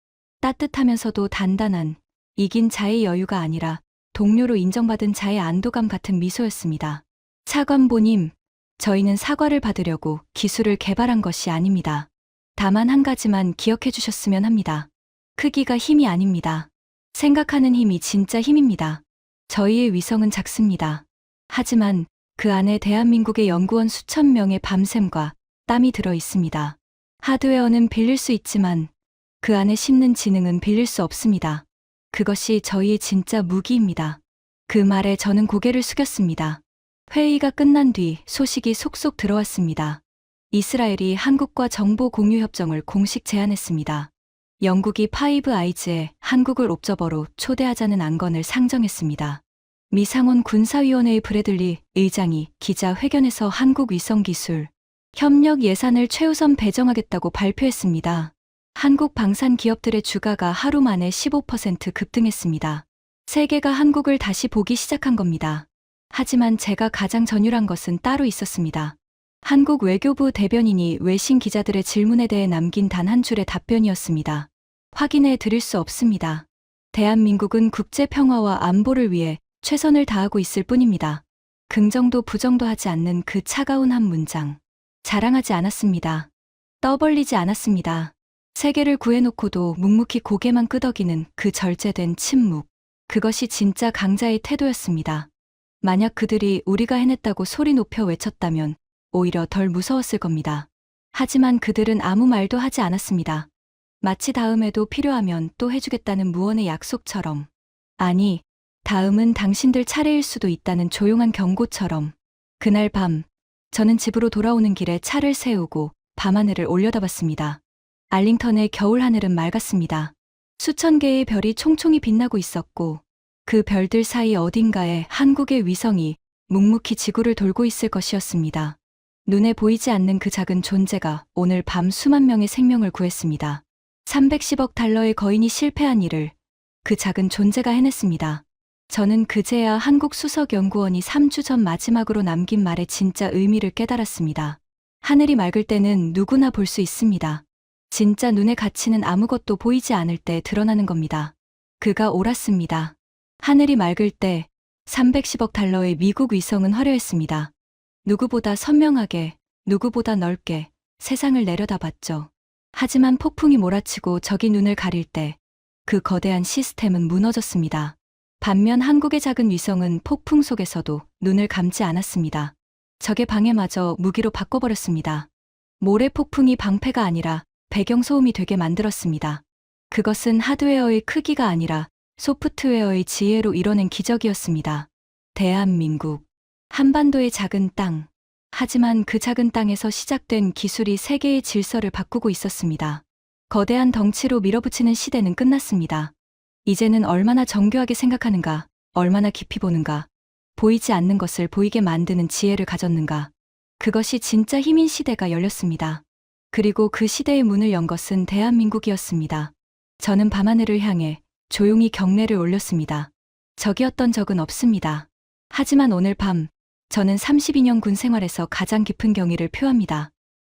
따뜻하면서도 단단한, 이긴 자의 여유가 아니라 동료로 인정받은 자의 안도감 같은 미소였습니다. 차관보님, 저희는 사과를 받으려고 기술을 개발한 것이 아닙니다. 다만 한 가지만 기억해 주셨으면 합니다. 크기가 힘이 아닙니다. 생각하는 힘이 진짜 힘입니다. 저희의 위성은 작습니다. 하지만 그 안에 대한민국의 연구원 수천 명의 밤샘과 땀이 들어 있습니다. 하드웨어는 빌릴 수 있지만 그 안에 심는 지능은 빌릴 수 없습니다. 그것이 저희의 진짜 무기입니다. 그 말에 저는 고개를 숙였습니다. 회의가 끝난 뒤 소식이 속속 들어왔습니다. 이스라엘이 한국과 정보 공유 협정을 공식 제안했습니다. 영국이 파이브 아이즈에 한국을 옵저버로 초대하자는 안건을 상정했습니다. 미상원 군사위원회의 브래들리 의장이 기자회견에서 한국 위성기술 협력 예산을 최우선 배정하겠다고 발표했습니다. 한국 방산 기업들의 주가가 하루 만에 15% 급등했습니다. 세계가 한국을 다시 보기 시작한 겁니다. 하지만 제가 가장 전율한 것은 따로 있었습니다. 한국 외교부 대변인이 외신 기자들의 질문에 대해 남긴 단 한 줄의 답변이었습니다. 확인해 드릴 수 없습니다. 대한민국은 국제 평화와 안보를 위해 최선을 다하고 있을 뿐입니다. 긍정도 부정도 하지 않는 그 차가운 한 문장. 자랑하지 않았습니다. 떠벌리지 않았습니다. 세계를 구해놓고도 묵묵히 고개만 끄덕이는 그 절제된 침묵. 그것이 진짜 강자의 태도였습니다. 만약 그들이 우리가 해냈다고 소리 높여 외쳤다면 오히려 덜 무서웠을 겁니다. 하지만 그들은 아무 말도 하지 않았습니다. 마치 다음에도 필요하면 또 해주겠다는 무언의 약속처럼. 아니, 다음은 당신들 차례일 수도 있다는 조용한 경고처럼. 그날 밤, 저는 집으로 돌아오는 길에 차를 세우고 밤하늘을 올려다봤습니다. 알링턴의 겨울 하늘은 맑았습니다. 수천 개의 별이 총총히 빛나고 있었고 그 별들 사이 어딘가에 한국의 위성이 묵묵히 지구를 돌고 있을 것이었습니다. 눈에 보이지 않는 그 작은 존재가 오늘 밤 수만 명의 생명을 구했습니다. 310억 달러의 거인이 실패한 일을 그 작은 존재가 해냈습니다. 저는 그제야 한국 수석연구원이 3주 전 마지막으로 남긴 말의 진짜 의미를 깨달았습니다. 하늘이 맑을 때는 누구나 볼 수 있습니다. 진짜 눈의 가치는 아무것도 보이지 않을 때 드러나는 겁니다. 그가 옳았습니다. 하늘이 맑을 때 310억 달러의 미국 위성은 화려했습니다. 누구보다 선명하게, 누구보다 넓게 세상을 내려다봤죠. 하지만 폭풍이 몰아치고 적이 눈을 가릴 때 그 거대한 시스템은 무너졌습니다. 반면 한국의 작은 위성은 폭풍 속에서도 눈을 감지 않았습니다. 적의 방해마저 무기로 바꿔버렸습니다. 모래 폭풍이 방패가 아니라 배경 소음이 되게 만들었습니다. 그것은 하드웨어의 크기가 아니라 소프트웨어의 지혜로 이뤄낸 기적이었습니다. 대한민국. 한반도의 작은 땅. 하지만 그 작은 땅에서 시작된 기술이 세계의 질서를 바꾸고 있었습니다. 거대한 덩치로 밀어붙이는 시대는 끝났습니다. 이제는 얼마나 정교하게 생각하는가, 얼마나 깊이 보는가, 보이지 않는 것을 보이게 만드는 지혜를 가졌는가. 그것이 진짜 힘인 시대가 열렸습니다. 그리고 그 시대의 문을 연 것은 대한민국이었습니다. 저는 밤하늘을 향해 조용히 경례를 올렸습니다. 적이었던 적은 없습니다. 하지만 오늘 밤, 저는 32년 군 생활에서 가장 깊은 경의를 표합니다.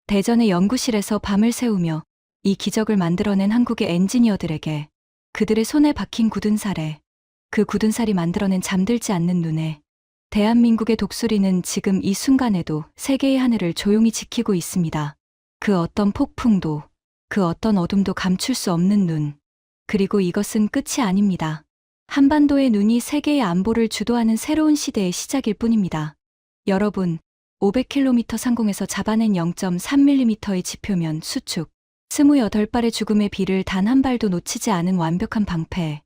대전의 연구실에서 밤을 새우며 이 기적을 만들어낸 한국의 엔지니어들에게, 그들의 손에 박힌 굳은 살에, 그 굳은 살이 만들어낸 잠들지 않는 눈에, 대한민국의 독수리는 지금 이 순간에도 세계의 하늘을 조용히 지키고 있습니다. 그 어떤 폭풍도, 그 어떤 어둠도 감출 수 없는 눈. 그리고 이것은 끝이 아닙니다. 한반도의 눈이 세계의 안보를 주도하는 새로운 시대의 시작일 뿐입니다. 여러분, 500km 상공에서 잡아낸 0.3mm의 지표면 수축, 28발의 죽음의 비를 단 한 발도 놓치지 않은 완벽한 방패.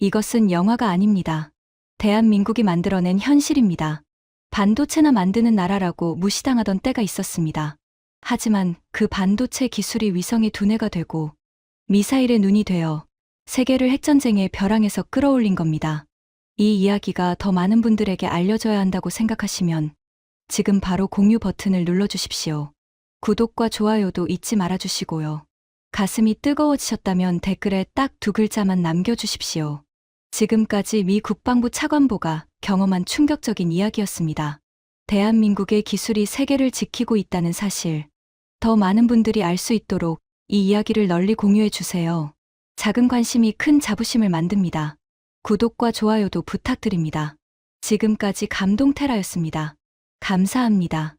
이것은 영화가 아닙니다. 대한민국이 만들어낸 현실입니다. 반도체나 만드는 나라라고 무시당하던 때가 있었습니다. 하지만 그 반도체 기술이 위성의 두뇌가 되고 미사일의 눈이 되어 세계를 핵전쟁의 벼랑에서 끌어올린 겁니다. 이 이야기가 더 많은 분들에게 알려져야 한다고 생각하시면 지금 바로 공유 버튼을 눌러주십시오. 구독과 좋아요도 잊지 말아주시고요. 가슴이 뜨거워지셨다면 댓글에 딱 2글자만 남겨주십시오. 지금까지 미 국방부 차관보가 경험한 충격적인 이야기였습니다. 대한민국의 기술이 세계를 지키고 있다는 사실. 더 많은 분들이 알 수 있도록 이 이야기를 널리 공유해 주세요. 작은 관심이 큰 자부심을 만듭니다. 구독과 좋아요도 부탁드립니다. 지금까지 감동테라였습니다. 감사합니다.